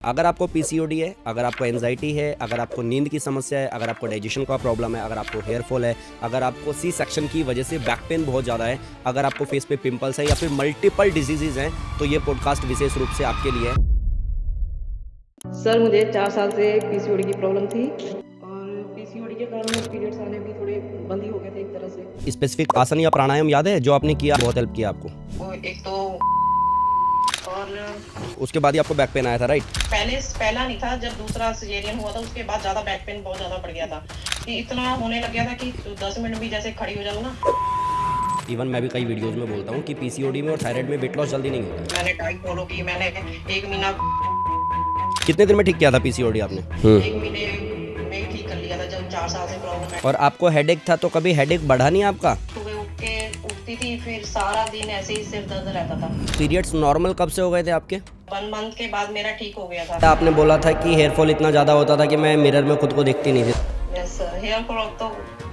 अगर आपको पीसीओडी है, अगर आपको एंजाइटी है, अगर आपको नींद की समस्या है, अगर आपको डाइजेशन का प्रॉब्लम है, अगर आपको हेयर फॉल है, अगर आपको सी सेक्शन की वजह से बैक पेन बहुत ज़्यादा है, अगर आपको फेस पे पिंपल्स है या फिर मल्टीपल डिजीजेज हैं, तो ये पॉडकास्ट विशेष रूप से आपके लिए है। सर मुझे 4 साल से पीसीओडी की प्रॉब्लम थी और पीसीओडी के कारण पीरियड्स आने भी थोड़े बंद ही हो गए थे एक तरह से। स्पेसिफिक आसन या प्राणायाम याद है जो आपने किया, बहुत हेल्प किया आपको? वो एक तो और उसके बाद ही आपको बैक पेन आया था, राइट? पहला नहीं था, जब दूसरा सिजेरियन हुआ था उसके बाद ज़्यादा बैक पेन बहुत ज़्यादा बढ़ गया था कि इतना होने लग गया था कि 10 मिनट भी जैसे खड़ी हो जाऊँ ना। इवन मैं भी कई वीडियोस में बोलता हूँ कि पीसीओडी में और थायराइड में वेट लॉस जल्दी नहीं होता। मैंने डाइट फॉलो की, मैंने 1 महीना कितने दिन में ठीक किया था पीसीओडी आपने? 1 महीने में ही ठीक कर लिया था जब 4 साल से प्रॉब्लम है। और आपको हेडेक था तो कभी हेडेक बढ़ा नहीं आपका? सुबह उठती थी, फिर सारा दिन ऐसे ही सिर दर्द रहता था। पीरियड्स नॉर्मल कब से हो गए थे आपके? 1 मंथ के बाद मेरा ठीक हो गया था। आपने बोला था कि हेयर फॉल इतना ज़्यादा होता था कि मैं मिरर में खुद को देखती नहीं थी। यस सर, हेयर फॉल अब तो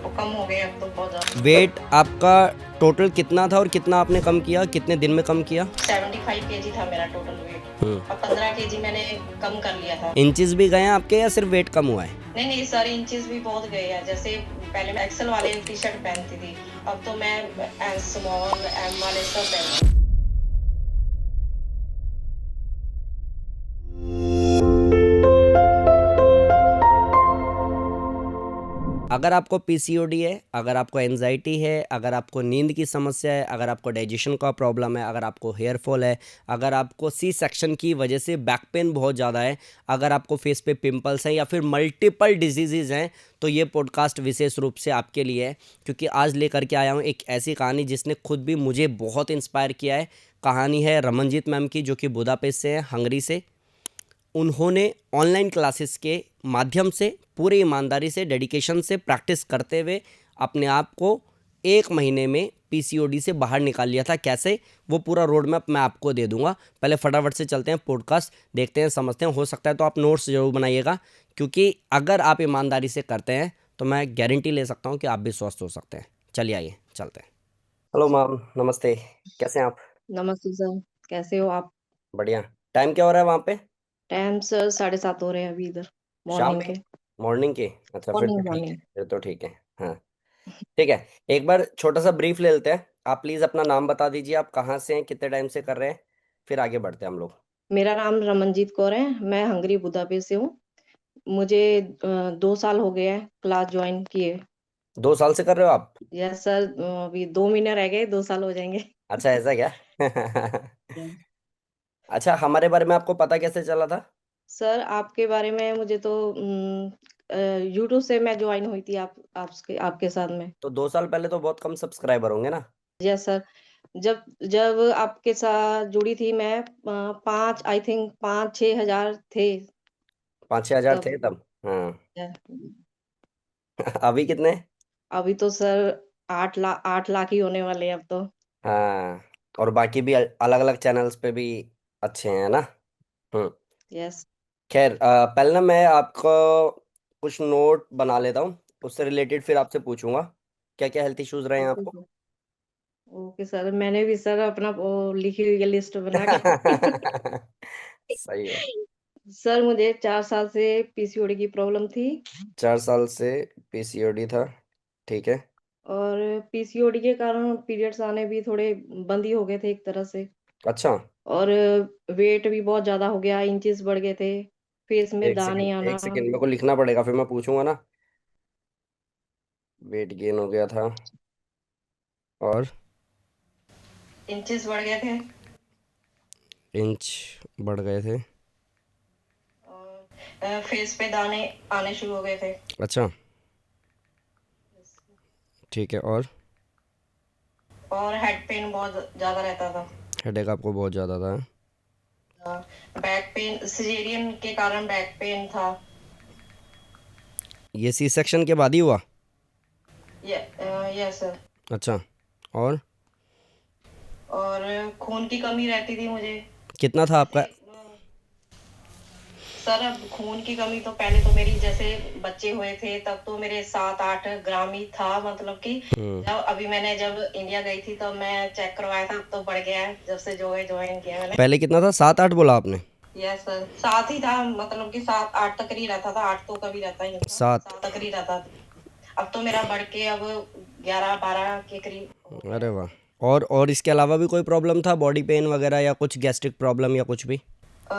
कम हो गया, अब तो बहुत ज़्यादा। वेट आपका टोटल कितना था और कितना आपने कम किया, कितने दिन में कम किया? 75 केजी था मेरा टोटल वेट। अब 15 केजी मैंने कम कर लिया था। इंचेस भी गए हैं आपके या सिर्फ वेट कम हुआ है? नहीं सारे इंचेस भी बहुत गए हैं। जैसे पहले मैं एक्सेल वाले टी शर्ट पहनती थी, अब तो मैं स्मॉल एम वाले सब पहनती हूँ। अगर आपको पीसीओडी है, अगर आपको एंजाइटी है, अगर आपको नींद की समस्या है, अगर आपको डाइजेशन का प्रॉब्लम है, अगर आपको हेयर फॉल है, अगर आपको सी सेक्शन की वजह से बैक पेन बहुत ज़्यादा है, अगर आपको फेस पे पिंपल्स हैं या फिर मल्टीपल डिजीज़ हैं, तो ये पॉडकास्ट विशेष रूप से आपके लिए है। क्योंकि आज लेकर के आया हूँ एक ऐसी कहानी जिसने खुद भी मुझे बहुत इंस्पायर किया है। कहानी है रमनजीत मैम की, जो कि बुदापेस्ट से हैं, हंगरी से। उन्होंने ऑनलाइन क्लासेस के माध्यम से पूरी ईमानदारी से, डेडिकेशन से प्रैक्टिस करते हुए अपने आप को 1 महीने में पीसीओडी से बाहर निकाल लिया था। कैसे, वो पूरा रोड मैप मैं आपको दे दूंगा। पहले फटाफट से चलते हैं, पॉडकास्ट देखते हैं, समझते हैं। हो सकता है तो आप नोट्स ज़रूर बनाइएगा, क्योंकि अगर आप ईमानदारी से करते हैं तो मैं गारंटी ले सकता हूँ कि आप भी स्वस्थ हो सकते हैं। चलिए आइए चलते हैं। हेलो मैम, नमस्ते, कैसे हैं आप? नमस्ते सर, कैसे हो आप? बढ़िया। टाइम क्या हो रहा है वहाँ पे? टाइम सर 7:30 हो रहे हैं अभी इधर, शाम मॉर्निंग के? के। मॉर्निंग के? अच्छा, फिर तो मॉर्निंग ठीक है, मॉर्निंग। फिर तो ठीक है। हाँ, ठीक है। एक बार छोटा सा ब्रीफ ले लेते हैं। आप प्लीज़ अपना नाम बता दीजिए, आप कहाँ से हैं, कितने टाइम से कर रहे हैं, फिर आगे बढ़ते हैं हम लोग। मेरा नाम रमनजीत कौर है, मैं हंगरी बुदापेस्ट से हूँ। मुझे 2 साल हो गए हैं क्लास ज्वाइन किए। 2 साल से कर रहे हो आप? यस सर, अभी 2 महीने रह गए, 2 साल हो जाएंगे। अच्छा, ऐसा क्या? अच्छा, हमारे बारे में आपको पता कैसे चला था? सर आपके बारे में मुझे तो यूट्यूब से मैं ज्वाइन हुई थी आपके आपके साथ में। तो 2 साल पहले तो बहुत कम सब्सक्राइबर होंगे ना? यस सर, जब जब आपके साथ जुड़ी थी मैं, 5 आई थिंक 5-6 हज़ार थे 5-6 हज़ार तब। थे तब? हाँ। या, अभी कितने? अभी तो सर 8 लाख ही होने वाले हैं अब तो। हाँ, और बाकी भी अलग अलग चैनल्स पे भी अच्छे हैं ना? हम्म। यस। खैर, पहले ना मैं आपको कुछ नोट बना लेता हूँ, उससे रिलेटेड फिर आपसे पूछूंगा क्या क्या हेल्थ इश्यूज रहे हैं ओके आपको। सर। ओके सर, मैंने भी सर अपना वो लिखी हुई है लिस्ट बना के। सही है। सर मुझे 4 साल से पीसीओडी की प्रॉब्लम थी 4 साल से पीसीओडी था, ठीक है। और पीसीओडी के कारण पीरियड्स आने भी थोड़े बंद ही हो गए थे एक तरह से। अच्छा, और वेट भी बहुत ज़्यादा हो गया, इंचेस बढ़ गए थे, फेस में एक दाने सेकंड आना। एक सेकंड, मेरे को लिखना पड़ेगा, फिर मैं पूछूंगा ना। वेट गेन हो गया था और इंचेस बढ़ गए थे इंच बढ़ गए थे। और फेस पे दाने आने शुरू हो गए थे। अच्छा, ठीक है। और हेड पेन बहुत ज़्यादा रहता था। हेडेक आपको बहुत ज़्यादा था? बैक पेन सिजेरियन के कारण बैक पेन था। ये सी सेक्शन के बाद ही हुआ? Yes sir. अच्छा, और और खून की कमी रहती थी मुझे। कितना था जैसे आपका? सर अब खून की कमी तो पहले तो मेरी जैसे बच्चे हुए थे तब तो मेरे 7-8 ग्राम ही था, मतलब कि जब अभी जब इंडिया गई थी तब मैं चेक करवाया था, अब तो बढ़ गया है जब से जो है ज्वाइन किया मैंने। पहले कितना था, 7-8 बोला आपने? यस सर, 7 ही था, मतलब कि 7-8 तक ही रहता था, 8 तो कभी रहता ही नहीं था, 7? 7 तक ही रहता था। अब तो मेरा बढ़ के अब 11-12 के करीब हो गया अरे है। वाह! और इसके अलावा भी कोई प्रॉब्लम था, बॉडी पेन वगैरह या कुछ गैस्ट्रिक प्रॉब्लम या कुछ भी? अ,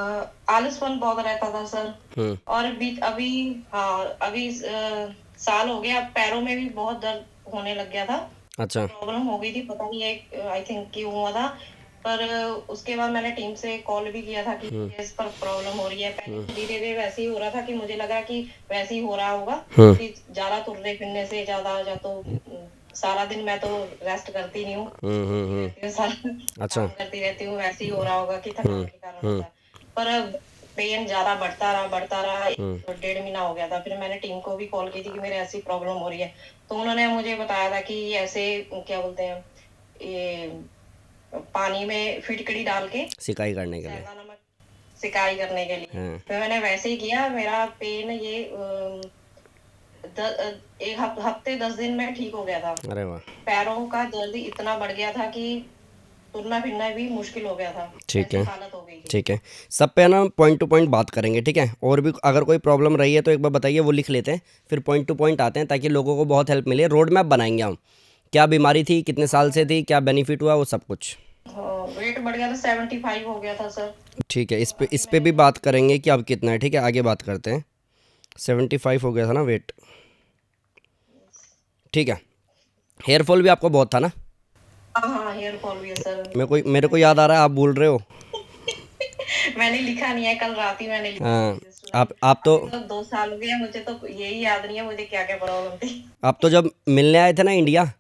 आलसपन बहुत रहता था सर। हुँ। और अभी, हाँ, अभी साल हो गया, पैरों में भी बहुत दर्द होने लग गया था। अच्छा। प्रॉब्लम हो गई थी, पता नहीं है, आई थिंक क्यों हुआ था। पर उसके बाद मैंने टीम से कॉल भी किया था कि हुँ। मुझे इस पर प्रॉब्लम हो रही है। पहले हुँ। तो धीरे धीरे वैसे ही हो रहा था कि मुझे लगा कि वैसे ही हो रहा होगा, हुँ। कि ज्यादा तुरने फिरने से ज्यादा, या तो सारा दिन मैं तो रेस्ट करती नहीं हूँ, हुँ। हुँ। सोती हुँ। रहती हूँ सारा अच्छा। काम करती रहती हूँ, वैसे ही हो रहा होगा कि हुँ। थकान के कारण हुँ। होता है। पर पेन ज्यादा बढ़ता रहा, हुँ। 1 डेढ़ महीना हो गया था। फिर मैंने टीम को भी कॉल की थी कि मेरे ऐसी प्रॉब्लम हो रही है। तो उन्होंने मुझे बताया था कि ऐसे, क्या बोलते हैं, ये पानी में फिटकड़ी डाल के सिकाई करने के लिए। सैंधा नमक, सिकाई करने के लिए। हाँ। फिर मैंने वैसे ही किया। मेरा पेन ये एक हफ्ते 10 दिन में ठीक हो गया था। अरे वाह! पैरों का दर्द इतना बढ़ गया था कि तुरना फिरना भी मुश्किल हो गया था, ठीक ऐसी है। हालत हो गई थी। ठीक है। सब पे ना पॉइंट टू पॉइंट बात करेंगे, ठीक है? और भी अगर कोई प्रॉब्लम रही है तो एक बार बताइए, वो लिख लेते हैं, फिर पॉइंट टू पॉइंट आते हैं ताकि लोगों को बहुत हेल्प मिले। रोड मैप बनाएँगे हम। क्या बीमारी थी, कितने साल से थी, क्या बेनिफिट हुआ, वो सब कुछ। हाँ, वेट बढ़ गया था, 75 हो गया था सर। ठीक है, तो इस अभी पे भी मैंने, बात करेंगे कि अब कितना है, ठीक है? आगे बात करते हैं। 75 हो गया था ना वेट? ठीक है। हेयर फॉल भी आपको बहुत था ना? हाँ हाँ, हेयर फॉल भी है सर। मेरे को याद आ रहा है, आप बोल रहे हो। मैंने लिखा नहीं है, कल रात ही मैंने लिखा था हाँ। रजिस्टर में। आप तो अभी तो 2 साल हो गए हैं, मुझे तो यही याद नहीं है मुझे क्या क्या प्रॉब्लम थी। आप तो जब मिलने आए थे ना इंडिया,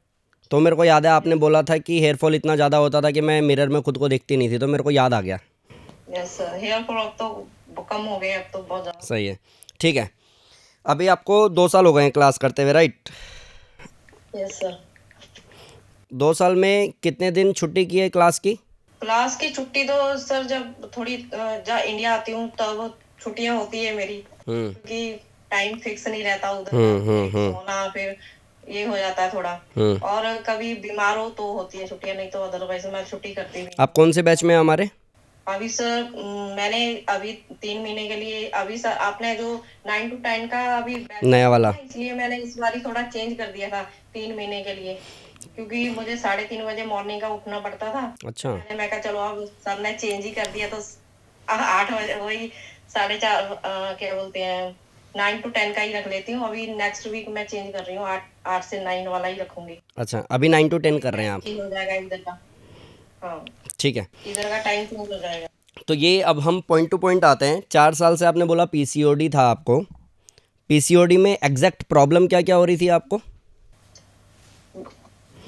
तो मेरे को याद है आपने यस बोला था कि हेयर फॉल इतना ज़्यादा होता था कि मैं मिरर में खुद को देखती नहीं थी, तो मेरे को याद आ गया। यस सर, हेयर फॉल अब तो कम हो गए, अब तो बहुत ज्यादा। सही है। ठीक है। अभी आपको 2 साल हो गए हैं क्लास करते हुए, राइट? Yes sir. 2 साल में कितने दिन छुट्टी की है क्लास की? क्लास की छुट्टी तो सर, जब थोड़ी जब इंडिया आती हूँ तब छुट्टियां होती है मेरी, हम्म। क्योंकि टाइम फिक्स नहीं रहता उधर का, हम्म। हम्म। लेट हम्म। सोना, फिर ये हो जाता है थोड़ा। हम्म। और कभी बीमार हो तो होती है छुट्टियां, नहीं तो अदरवाइज मैं छुट्टी करती भी आप नहीं कौन से बैच में हैं हमारे? अभी सर। मैंने अभी 3 महीने के लिए, अभी सर आपने जो 9 to 10 का अभी बैच नया रखा था वाला? ना, इसलिए मैंने इस बार थोड़ा चेंज कर दिया था 3 महीने के लिए, क्योंकि मुझे 3:30 बजे मॉर्निंग का उठना पड़ता था। अच्छा। मैं कहा चलो, अब सर ने चेंज ही कर दिया तो 8 बजे, वही 4:30, क्या बोलते हैं, 9 to 10 का ही रख लेती हूँ। अभी नेक्स्ट वीक मैं चेंज कर रही हूँ, 8 से 9 वाला ही रखूंगी। अच्छा, अभी 9 to 10 वही कर रहे हैं टाइम आप? चेंज हो जाएगा इधर का। हाँ, ठीक है। इधर का टाइम चेंज हो जाएगा। तो ये अब हम पॉइंट टू पॉइंट आते हैं। 4 साल से आपने बोला पीसीओडी था आपको। पीसीओडी में एग्जैक्ट प्रॉब्लम क्या क्या हो रही थी आपको?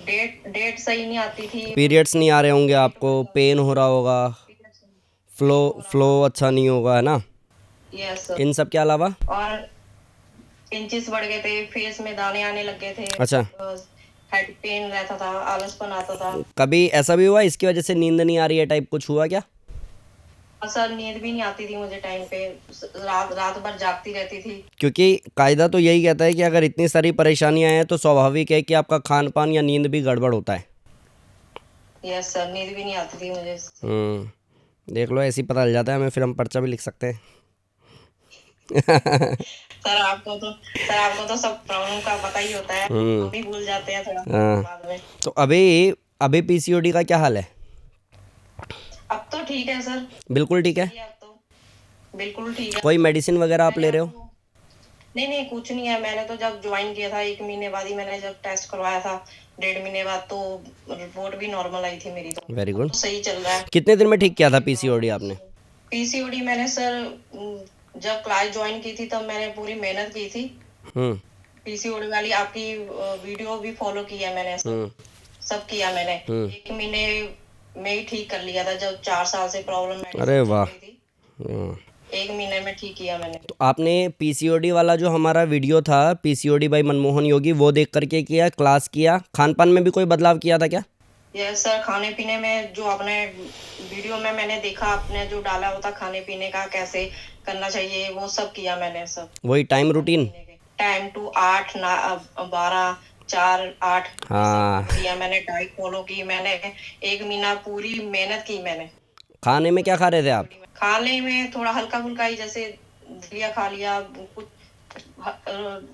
डेट डेट सही नहीं आती थी, पीरियड्स नहीं आ रहे होंगे वेट आपको, बढ़ पेन हो रहा होगा, फ्लो पेन हो रहा फ्लो था। अच्छा नहीं होगा, है ना? यस। इन सब के अलावा? और इंचेस बढ़ गए थे, फेस में दाने आने लग गए थे, अच्छा। हेड पेन रहता था, आलसपन आता था। कभी ऐसा भी हुआ इसकी वजह से नींद नहीं आ रही है टाइप, कुछ हुआ क्या? और सर, नींद भी नहीं आती थी मुझे टाइम पे, रात रात भर जागती रहती थी। क्योंकि कायदा तो यही कहता है कि अगर इतनी सारी परेशानियां हैं तो स्वाभाविक है कि आपका खान पान या नींद भी गड़बड़ होता है। यस सर, नींद भी नहीं आती थी मुझे। देख लो, ऐसे ही पता चल जाता है हमें, फिर हम पर्चा भी लिख सकते हैं। सर आपको तो सब प्रॉब्लम का पता ही होता है, हम ही भूल जाते हैं थोड़ा हाँ। बाद में। तो अभी अभी पीसीओडी का क्या हाल है? अब तो ठीक है सर, बिल्कुल ठीक है? सही है अब तो, बिल्कुल ठीक है। कोई मेडिसिन वगैरह आप मैंने ले रहे अब हो? तो, नहीं नहीं, कुछ नहीं है। मैंने तो जब ज्वाइन किया था 1 महीने बाद ही मैंने जब टेस्ट करवाया था, 1.5 महीने बाद, तो रिपोर्ट भी नॉर्मल आई थी मेरी। तो वेरी अब गुड। तो सही चल रहा है। कितने दिन में ठीक अब किया था कोई पीसीओडी प्रॉब्लम आपने? नहीं। पीसीओडी मैंने सर, जब क्लास ज्वाइन की थी तब मैंने पूरी मेहनत की थी। हम्म। पीसीओडी वाली आपकी वीडियो भी फॉलो की है मैंने, सब हम्म। सब किया मैंने। हम्म। 1 महीने में ही ठीक कर लिया था, जब 4 साल से प्रॉब्लम अरे मेडिसिन चल वाह! रही थी। 1 महीने में ठीक किया मैंने। तो आपने पीसीओडी वाला जो हमारा वीडियो था, पीसीओडी बाई मनमोहन योगी, वो देख करके किया, क्लास किया, खान पान में भी कोई बदलाव किया था क्या? यस सर, खाने पीने में जो आपने वीडियो में मैंने देखा, आपने जो डाला होता खाने पीने का कैसे करना चाहिए, वो सब किया मैंने, सब वही टाइम खाने रूटीन? पीने के टाइम टू 8, 12, 4, 8, ये सब हाँ। फॉलो किया मैंने, डाइट फॉलो की मैंने, 1 महीना पूरी मेहनत की मैंने। खाने में क्या खा रहे थे आप? खाने में थोड़ा हल्का फुल्का ही, जैसे दलिया खा लिया कुछ,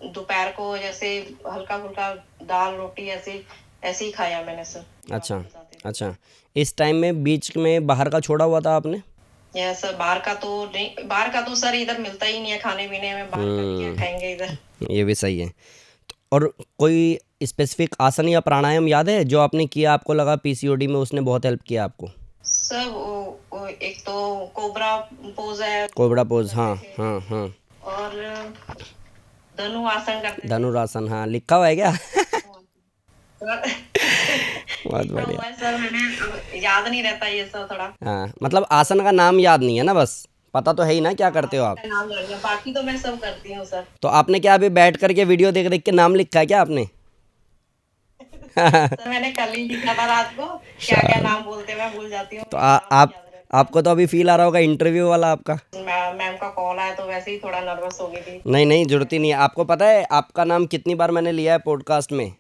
दोपहर को जैसे हल्का फुल्का दाल रोटी ऐसे ऐसे ही खाया मैंने सर, जो अच्छा आपको बताते थे। अच्छा। इस टाइम में बीच में बाहर का छोड़ा हुआ था आपने? यह सर बाहर का तो नहीं, बाहर का तो सर इधर मिलता ही नहीं है खाने पीने में, बाहर का भी क्या खाएंगे इधर। ये भी सही है। और कोई स्पेसिफिक आसन या प्राणायाम याद है जो आपने किया, आपको लगा पीसीओडी में उसने बहुत हेल्प किया आपको? सर वो एक तो कोबरा पोज है, कोबरा वो पोज, हाँ करते थे। हाँ हाँ। और धनु आसन करते थे। धनुरासन, हाँ लिखा हुआ है क्या? सर बहुत लिखा बढ़िया। हुआ है सर, मैंने अब याद नहीं रहता ये सब थोड़ा। हाँ मतलब आसन का नाम याद नहीं है ना, बस पता तो है ही ना क्या करते हो आसन आप। का नाम जान लिया, बाकी तो मैं सब करती हूँ सर। तो आपने क्या अभी बैठ करके वीडियो देख देख के नाम लिखा है क्या आपने? सर मैंने कल ही लिखा था रात को, क्या क्या नाम बोलते हैं मैं भूल जाती हूँ, तो मेरे नाम नहीं आप याद रहते। आपको तो अभी फील आ रहा होगा इंटरव्यू वाला आपका। मैम का कॉल आया तो वैसे ही थोड़ा नर्वस हो गई थी। नहीं नहीं, जरूरत ही नहीं है। आपको पता है आपका नाम कितनी बार मैंने लिया है पॉडकास्ट में?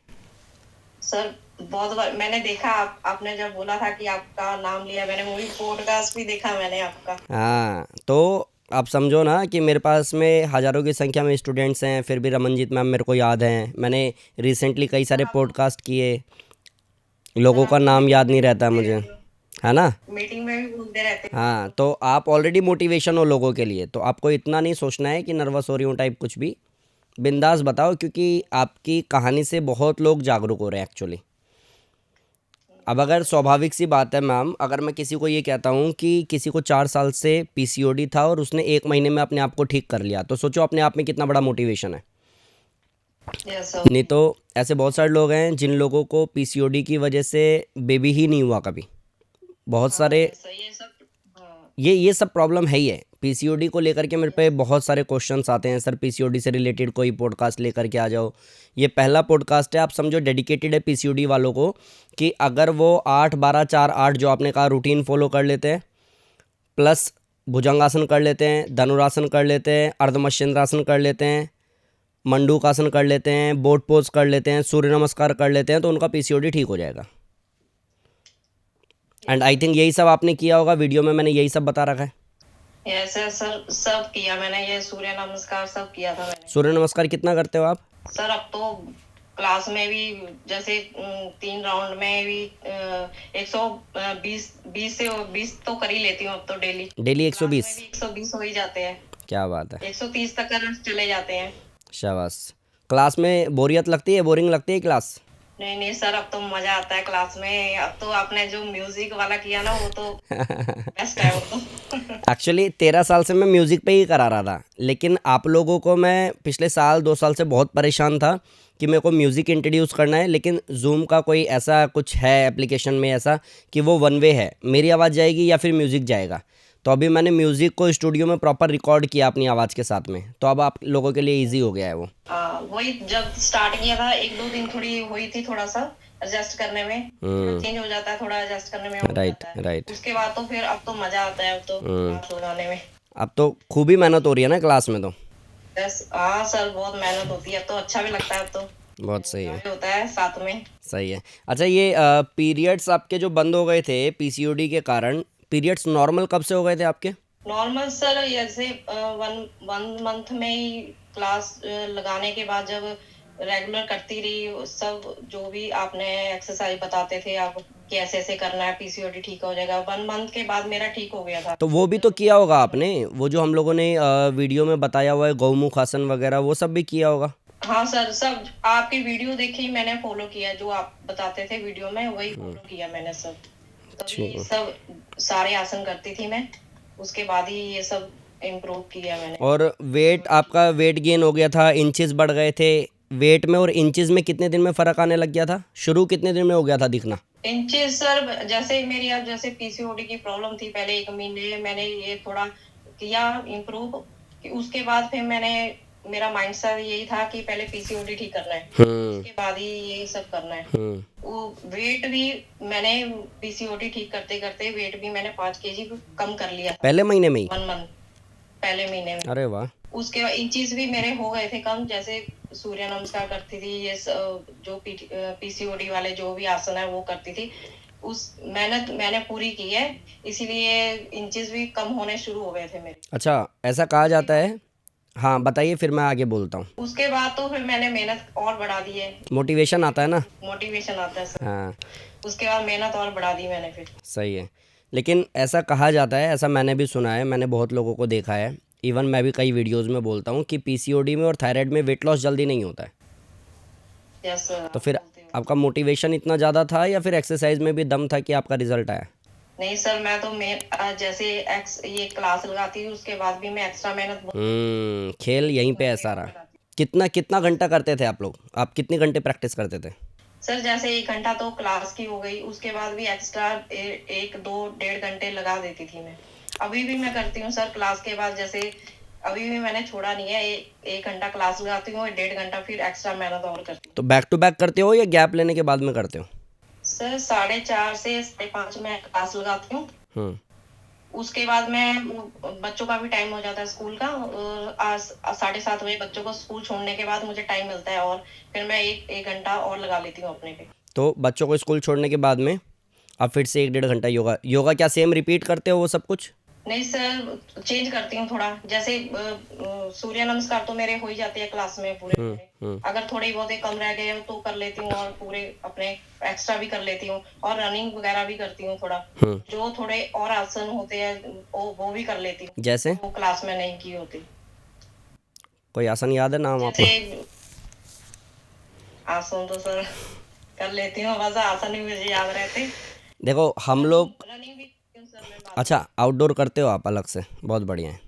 सर बहुत बार मैंने देखा, आपने जब बोला था कि आपका नाम लिया, मैंने मूवी पॉडकास्ट भी देखा मैंने आपका। हाँ तो आप समझो ना कि मेरे पास में हज़ारों की संख्या में स्टूडेंट्स हैं, फिर भी रमनजीत मैम मेरे को याद हैं। मैंने रिसेंटली कई सारे पॉडकास्ट किए, सर लोगों आप का तो नाम मीटिंग याद में नहीं भी रहता बोलते मुझे, रहते हो, है ना। मीटिंग में भी बोलते रहते हो। हाँ तो आप ऑलरेडी मोटिवेशन हो लोगों के लिए, तो आपको इतना नहीं सोचना है कि नर्वस हो रही हूँ टाइप कुछ भी। बिंदास बताओ, क्योंकि आपकी कहानी से बहुत लोग जागरूक हो रहे हैं एक्चुअली। अब अगर स्वाभाविक सी बात है मैम, अगर मैं किसी को ये कहता हूँ कि किसी को 4 साल से पीसीओडी था और उसने 1 महीने में अपने आप को ठीक कर लिया, तो सोचो अपने आप में कितना बड़ा मोटिवेशन है। Yes sir. नहीं तो ऐसे बहुत सारे लोग हैं जिन लोगों को पीसीओडी की वजह से बेबी ही नहीं हुआ कभी। बहुत हाँ सारे यस सर, ये सब। हाँ ये सब प्रॉब्लम है ही है। पीसीओडी को लेकर के मेरे पे बहुत सारे क्वेश्चंस आते हैं, सर पीसीओडी से रिलेटेड कोई पॉडकास्ट लेकर के आ जाओ। ये पहला पॉडकास्ट है, आप समझो डेडिकेटेड है पीसीओडी वालों को, कि अगर वो 8 12 4 8 जो आपने कहा रूटीन फॉलो कर लेते हैं, प्लस भुजंगासन कर लेते हैं, धनुरासन कर लेते हैं, अर्धमश्चंद्रासन कर लेते हैं, मंडूकासन कर लेते हैं, बोट पोज कर लेते हैं, सूर्य नमस्कार कर लेते हैं, तो उनका पीसीओडी ठीक हो जाएगा। एंड आई थिंक यही सब आपने किया होगा, वीडियो में मैंने यही सब बता रखा है। यस सर, सब किया मैंने, ये सूर्य नमस्कार सब किया था मैंने। सूर्य नमस्कार कितना करते हो आप? सर अब तो क्लास में भी जैसे 3 राउंड में भी 120 20 से 20 तो कर ही लेती हूँ अब तो डेली। डेली क्लास में 120? भी 120 हो ही जाते हैं, क्या बात है, 130 तक कर चले जाते हैं। शाबाश। क्लास में बोरियत लगती है, बोरिंग लगती है क्लास? नहीं नहीं सर, अब तो मजा आता है क्लास में। अब तो आपने जो म्यूजिक वाला किया ना, वो तो बेस्ट है वो तो। एक्चुअली 13 साल से मैं म्यूज़िक पे ही करा रहा था, लेकिन आप लोगों को मैं पिछले साल 2 साल से बहुत परेशान था कि मेरे को म्यूज़िक इंट्रोड्यूस करना है, लेकिन जूम का कोई ऐसा कुछ है एप्लीकेशन में ऐसा कि वो वन वे है, मेरी आवाज़ जाएगी या फिर म्यूज़िक जाएगा। तो अभी मैंने म्यूज़िक को स्टूडियो में प्रॉपर रिकॉर्ड किया अपनी आवाज़ के साथ में, तो अब आप लोगों के लिए ईजी हो गया है वो। वही जब स्टार्ट किया था 1 2 दिन थोड़ी हुई थी, थोड़ा सा एडजस्ट करने में चेंज हो जाता है, थोड़ा एडजस्ट करने में हो राइट जाता है। राइट। उसके बाद तो फिर अब तो मजा आता है, अब तो क्लास लगाने में। अब तो खूब ही मेहनत हो रही है ना क्लास में तो। बस हाँ सर, बहुत मेहनत होती है, अब तो अच्छा भी लगता है, अब तो बहुत सही है, enjoy होता है साथ में। सही है। अच्छा ये पीरियड्स आपके जो बंद हो गए थे पीसीओडी के कारण, पीरियड्स नॉर्मल कब से हो गए थे आपके? नॉर्मल सर जैसे वन मंथ में ही क्लास लगाने के बाद जब रेगुलर करती रही, सब जो भी आपने एक्सरसाइज बताते थे आप कि ऐसे ऐसे करना है, पीसीओडी ठीक हो जाएगा, 1 मंथ के बाद मेरा ठीक हो गया था। तो वो भी तो किया होगा आपने, वो जो हम लोगों ने वीडियो में बताया हुआ है गौमुख आसन वगैरह, वो सब भी किया होगा। हाँ सर, सब आपकी वीडियो देखी मैंने, फॉलो किया, जो आप बताते थे वीडियो में वही फॉलो किया मैंने सब। तभी सब सारे आसन करती थी मैं, उसके बाद ही ये सब इम्प्रूव किया मैंने। और वेट आपका वेट गेन हो गया था, इंचेस बढ़ गए थे वेट में, और इंचेस में कितने दिन में फ़र्क आने लग गया था? शुरू कितने दिन में हो गया था दिखना? इंचेस सर, जैसे मेरी अब जैसे पीसीओडी की प्रॉब्लम थी, पहले 1 महीने मैंने ये थोड़ा किया इम्प्रूव, कि उसके बाद फिर मैंने, मेरा माइंडसेट यही था कि पहले पीसीओडी ठीक करना है, उसके बाद ही ये सब करना है। वो वेट भी मैंने पीसीओडी ठीक करते करते वेट भी मैंने 5 kg कम कर लिया था पहले महीने में ही? 1 मंथ, पहले महीने में। अरे वाह। उसके बाद इंचेस भी मेरे हो गए थे कम, जैसे सूर्य नमस्कार करती थी, ये जो पीसीओडी वाले जो भी आसन है वो करती थी, उस मेहनत मैंने पूरी की है, इसीलिए इंचेस भी कम होने शुरू हो गए थे मेरे। अच्छा, ऐसा कहा उसके जाता बाद है। हाँ, बताइए फिर मैं आगे बोलता हूँ। उसके बाद तो फिर मैंने मेहनत और बढ़ा दी है। मोटिवेशन आता है ना। मोटिवेशन आता है सर। हाँ, उसके बाद मेहनत और बढ़ा दी मैंने फिर। सही है। लेकिन ऐसा कहा जाता है, ऐसा मैंने भी सुना है, मैंने बहुत लोगों को देखा है, इवन मैं भी कई वीडियोज़ में बोलता हूँ कि पीसीओडी में और थायराइड में वेट लॉस जल्दी नहीं होता है। यस सर, तो आप फिर बोलते हो। आपका मोटिवेशन इतना ज़्यादा था या फिर एक्सरसाइज में भी दम था कि आपका रिजल्ट आया? नहीं सर, मैं तो जैसे ये क्लास लगाती हूँ उसके बाद भी मैं एक्स्ट्रा मेहनत खेल यहीं पे बहुत है देर सारा। तक लगाती कितना कितना घंटा करते थे आप लोग? आप कितने घंटे प्रैक्टिस करते थे? हूँ सर। जैसे 1 घंटा तो क्लास की हो गई, उसके बाद भी एक्स्ट्रा 1, 2, 1.5 घंटे लगा देती थी मैं। अभी भी मैं करती हूँ सर क्लास के बाद, जैसे अभी भी मैंने छोड़ा नहीं है। 1 घंटा क्लास लगाती हूँ और 1.5 घंटा फिर एक्स्ट्रा मेहनत और करती हूँ। तो बैक टू बैक करते हो या गैप लेने के बाद में करते हो? सर 4:30 से 5:30 में क्लास लगाती हूँ। हम्म। उसके बाद मैं बच्चों का भी टाइम हो जाता है स्कूल का, और 7:30 बजे बच्चों को स्कूल छोड़ने के बाद मुझे टाइम मिलता है, और फिर मैं एक घंटा और लगा लेती हूँ अपने पे। तो बच्चों को स्कूल छोड़ने के बाद में आप फिर से 1 डेढ़ घंटा योगा योगा क्या सेम रिपीट करते हो वो सब कुछ? नहीं सर, चेंज करती हूँ थोड़ा। जैसे सूर्य नमस्कार तो मेरे हो ही जाते हैं क्लास में पूरे हम्म। पूरे। हम्म। अगर थोड़े बहुत कम रह गए हो तो कर लेती हूँ, और पूरे अपने एक्स्ट्रा भी कर लेती हूँ, और रनिंग वगैरह भी करती हूँ थोड़ा। हम्म। जो थोड़े और आसन होते हैं वो भी कर लेती हूँ, जैसे वो क्लास में नहीं की होती। कोई आसन याद है नाम आपको? जैसे आसन तो सर कर लेती हूँ, बस आसन ही मुझे याद रहते। देखो हम लोग। रनिंग रनिंग भी करती हूँ सर मैं बाद में। अच्छा, आउटडोर करते हो आप अलग से, बहुत बढ़िया है।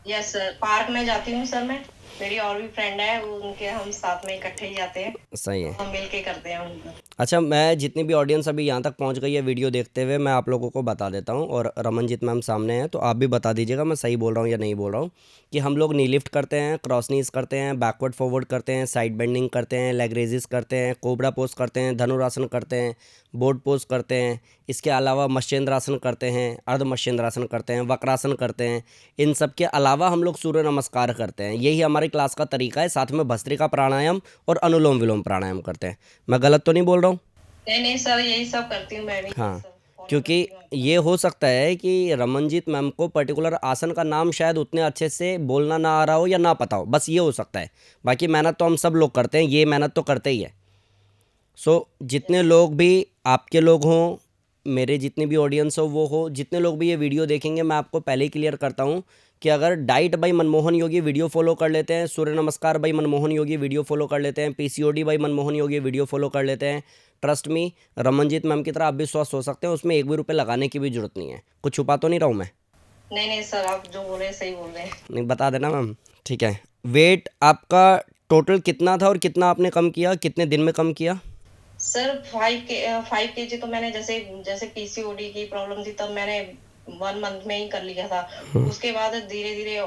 यस सर, पार्क में जाती हूँ सर मैं। मेरी और भी फ्रेंड है, उनके हम साथ में इकट्ठे ही जाते हैं, सही तो है। हम मिल के करते हैं उनका। अच्छा, मैं जितनी भी ऑडियंस अभी यहाँ तक पहुँच गई है वीडियो देखते हुए, मैं आप लोगों को बता देता हूँ, और रमनजीत मैम सामने हैं तो आप भी बता दीजिएगा मैं सही बोल रहा हूँ या नहीं बोल रहा हूँ, कि हम लोग नी लिफ्ट करते हैं, क्रॉस नीज करते हैं, बैकवर्ड फॉरवर्ड करते हैं, साइड बेंडिंग करते हैं, लेग रेजिस करते हैं, कोबरा पोज करते हैं, धनुरासन करते हैं, बोर्ड पोज करते हैं, इसके अलावा मत्स्येंद्रासन करते हैं, अर्ध मत्स्येंद्रासन करते हैं, वक्रासन करते हैं। इन सब के अलावा हम लोग सूर्य नमस्कार करते हैं। यही हमारी क्लास का तरीका है। साथ में भस्त्रिका प्राणायाम और अनुलोम विलोम प्राणायाम करते हैं। मैं गलत तो नहीं बोल रहा हूँ? नहीं नहीं सर, यही सब करती हूँ मैं भी, यही हाँ, सब फॉलो क्योंकि करती हूँ आपका। ये हो सकता है कि रमनजीत मैम को पर्टिकुलर आसन का नाम शायद उतने अच्छे से बोलना ना आ रहा हो या ना पता हो, बस ये हो सकता है। बाकी मेहनत तो हम सब लोग करते हैं, ये मेहनत तो करते ही है। जितने यस सर। लोग भी आपके लोग हों, मेरे जितनी भी ऑडियंस हो वो हो, जितने लोग भी ये वीडियो देखेंगे, मैं आपको पहले ही क्लियर करता हूँ कि अगर diet by Manmohan Yogi video follow कर लेते हैं, सूर्य नमस्कार by Manmohan Yogi video follow कर लेते हैं, PCOD by Manmohan Yogi video follow कर लेते हैं, ट्रस्ट मी, रमनजीत मैम की तरह आप भी स्वस्थ हो सकते हैं। उसमें एक भी रुपये लगाने की भी जरूरत नहीं है। कुछ छुपा तो नहीं रहा हूँ मैं? नहीं नहीं सर, आप जो बोल रहे हैं सही बोल रहे हैं। नहीं, बता देना मैम। ठीक है। वेट आपका टोटल कितना था और कितना आपने कम किया, कितने दिन में कम किया? सर 5 kg तो मैंने, जैसे जैसे पीसीओडी की प्रॉब्लम थी तब मैंने 1 मंथ में ही कर लिया था। उसके बाद धीरे धीरे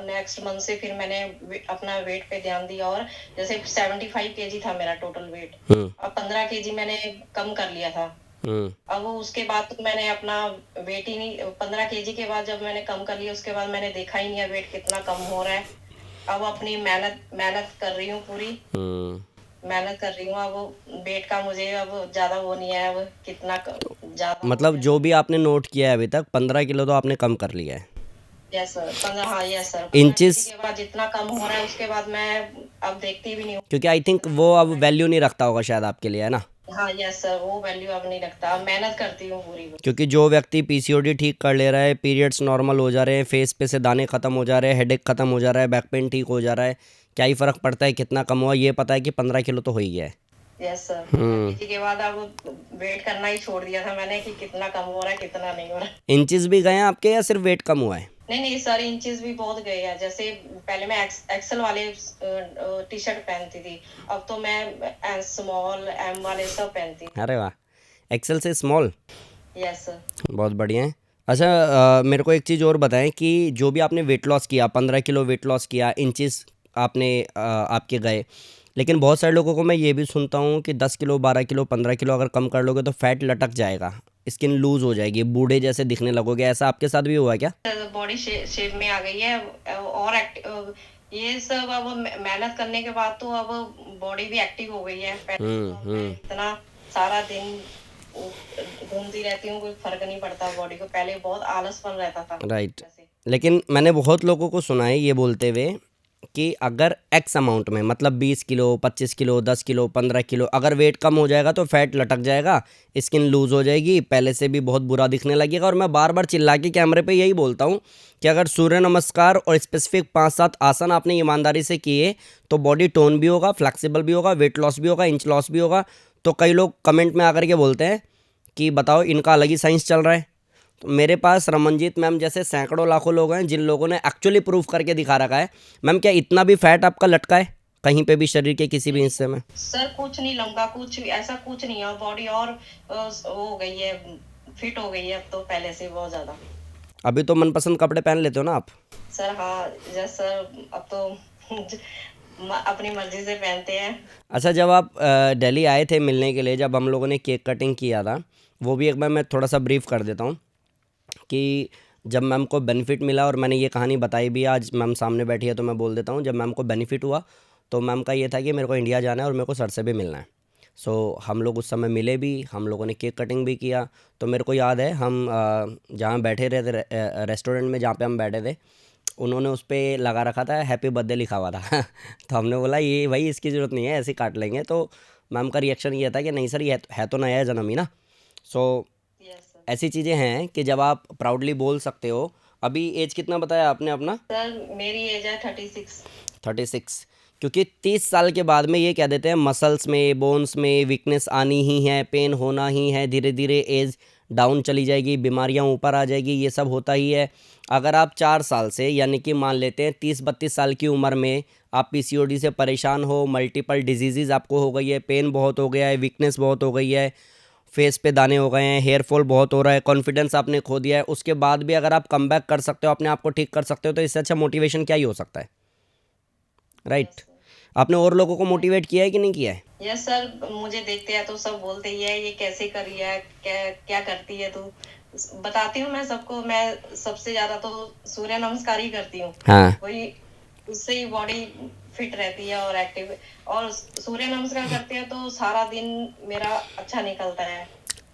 नेक्स्ट मंथ से फिर मैंने अपना वेट पे ध्यान दिया, और जैसे 75 kg था मेरा टोटल वेट, हम्म। अब 15 kg मैंने कम कर लिया था। हम्म। अब उसके बाद तो मैंने अपना वेट ही नहीं, 15 kg के बाद जब मैंने कम कर लिया उसके बाद मैंने देखा ही नहीं है वेट कितना कम हो रहा है। अब अपनी मेहनत मेहनत कर रही हूँ पूरी, हम्म। मेहनत कर रही हूँ। अब वेट का मुझे अब ज्यादा वो नहीं है, अब कितना ज्यादा हो मतलब गया जो तो। भी आपने नोट किया है अभी तक, 15 किलो तो आपने कम कर लिया है। यस सर, 15, हाँ यस सर, 15 kg इंचेस। के बाद जितना कम हो रहा है उसके बाद मैं अब देखती भी नहीं हूँ क्योंकि आई थिंक कितना वो कम हो अब रहा है। वैल्यू नहीं रखता होगा शायद आपके लिए, है ना? हाँ यस सर, वो वैल्यू अब नहीं रखता, अब मेहनत करती हूँ पूरी। क्योंकि जो व्यक्ति पीसीओडी ठीक कर ले रहा है, पीरियड्स नॉर्मल हो जा रहे हैं, फेस पे से दाने खत्म हो जा रहे हैं, हेडेक खत्म हो जा रहा है, बैक पेन ठीक हो जा रहा है, क्या ही फ़र्क पड़ता है कितना कम हुआ? ये पता है कि 15 किलो तो हो ही गया है। यस सर, 15 kg के बाद अब वेट करना ही छोड़ दिया था मैंने, कि कितना कम हो रहा है कितना नहीं हो रहा है। इंचेस भी गए हैं आपके या सिर्फ वेट कम हुआ है? नहीं नहीं सर, इंचेस भी बहुत गए हैं। जैसे पहले मैं एक्सल वाले टी शर्ट पहनती थी, अब तो मैं स्मॉल एम वाले सब पहनती हूँ। अरे वाह, एक्सेल से स्मॉल। Yes sir. बहुत बढ़िया है। अच्छा, मेरे को एक चीज़ और बताएं कि जो भी आपने वेट लॉस किया, 15 किलो वेट लॉस किया, इंचेस आपने आपके गए, लेकिन बहुत सारे लोगों को मैं ये भी सुनता हूँ कि 10 किलो 12 किलो 15 किलो अगर कम कर लोगे तो फैट लटक जाएगा, स्किन लूज हो जाएगी, बूढ़े जैसे दिखने लगोगे। ऐसा आपके साथ भी हुआ क्या? बॉडी शेप में आ गई है, और ये सब अब मेहनत करने के बाद तो अब बॉडी भी एक्टिव हो गई है। पहले तो अब मैं हम्म। इतना सारा दिन घूमती रहती हूँ, कोई फर्क नहीं पड़ता बॉडी को। पहले बहुत आलसपन रहता था राइट। ऐसे। लेकिन मैंने बहुत लोगों को सुना है ये बोलते हुए कि अगर एक्स अमाउंट में, मतलब 20 किलो, 25 किलो, 10 किलो, 15 किलो अगर वेट कम हो जाएगा तो फैट लटक जाएगा, स्किन लूज हो जाएगी, पहले से भी बहुत बुरा दिखने लगेगा। और मैं बार बार चिल्ला के कैमरे पे यही बोलता हूँ कि अगर सूर्य नमस्कार और स्पेसिफिक 5-7 आसन आपने ईमानदारी से किए तो बॉडी टोन भी होगा, फ्लेक्सिबल भी होगा, वेट लॉस भी होगा, इंच लॉस भी होगा। तो कई लोग कमेंट में आकर के बोलते हैं कि बताओ इनका अलग ही साइंस चल रहा है। तो मेरे पास रमनजीत मैम जैसे सैकड़ों लाखों लोग हैं जिन लोगों ने एक्चुअली प्रूफ करके दिखा रखा है। मैम क्या इतना भी फैट आपका लटका है कहीं पे भी शरीर के किसी भी हिस्से में? सर कुछ नहीं लंबा, कुछ भी ऐसा कुछ नहीं है। बॉडी और वो हो गई है, फिट हो गई है अब तो पहले से बहुत ज्यादा। अभी तो मनपसंद कपड़े पहन लेते हो ना आप? सर हाँ, जैसे सर अब तो अपनी मर्जी से पहनते हैं। अच्छा, जब आप दिल्ली आए थे मिलने के लिए, जब हम लोगों ने केक कटिंग किया था, वो भी एक बार मैं थोड़ा सा ब्रीफ कर देता हूँ कि जब मैम को बेनिफिट मिला, और मैंने ये कहानी बताई भी, आज मैम सामने बैठी है तो मैं बोल देता हूँ। जब मैम को बेनिफिट हुआ तो मैम का ये था कि मेरे को इंडिया जाना है और मेरे को सर से भी मिलना है। सो हम लोग उस समय मिले भी, हम लोगों ने केक कटिंग भी किया। तो मेरे को याद है हम जहाँ बैठे रहे थे, रेस्टोरेंट में जहाँ पे हम बैठे थे, उन्होंने उस पर लगा रखा था हैप्पी बर्थडे लिखा हुआ था तो हमने बोला ये भाई इसकी ज़रूरत नहीं है, ऐसे ही काट लेंगे। तो मैम का रिएक्शन ये था कि नहीं सर, ये है तो नया जन्म ही ना। So yes sir. ऐसी चीज़ें हैं कि जब आप प्राउडली बोल सकते हो। अभी एज कितना बताया आपने अपना? सर मेरी एज है 36। 36। क्योंकि 30 साल के बाद में ये कह देते हैं मसल्स में, बोन्स में वीकनेस आनी ही है, पेन होना ही है, धीरे धीरे एज डाउन चली जाएगी, बीमारियां ऊपर आ जाएगी, ये सब होता ही है। अगर आप 4 साल से, यानी कि मान लेते हैं 30-32 साल की उम्र में आप पीसीओडी से परेशान हो, मल्टीपल डिजीज़ आपको हो गई है, पेन बहुत हो गया है, वीकनेस बहुत हो गई है, फेस पे दाने हो गए हैं, हेयर फॉल बहुत हो रहा है, कॉन्फिडेंस आपने खो दिया है, उसके बाद भी अगर आप कम बैक कर सकते हो, अपने आप को ठीक कर सकते हो, तो इससे अच्छा मोटिवेशन क्या ही हो सकता है, राइट? यस आपने और लोगों को मोटिवेट किया है कि नहीं किया है? यस सर, मुझे देखते हैं तो सब बोलते ही है ये कैसे करी है, क्या क्या करती है तू। बताती हूँ मैं सबको। मैं सबसे ज्यादा तो सूर्य नमस्कार ही करती हूँ। हाँ। वही, उससे ही बॉडी फिट रहती है और एक्टिव। और सूर्य नमस्कार करते हैं तो सारा दिन मेरा अच्छा निकलता है।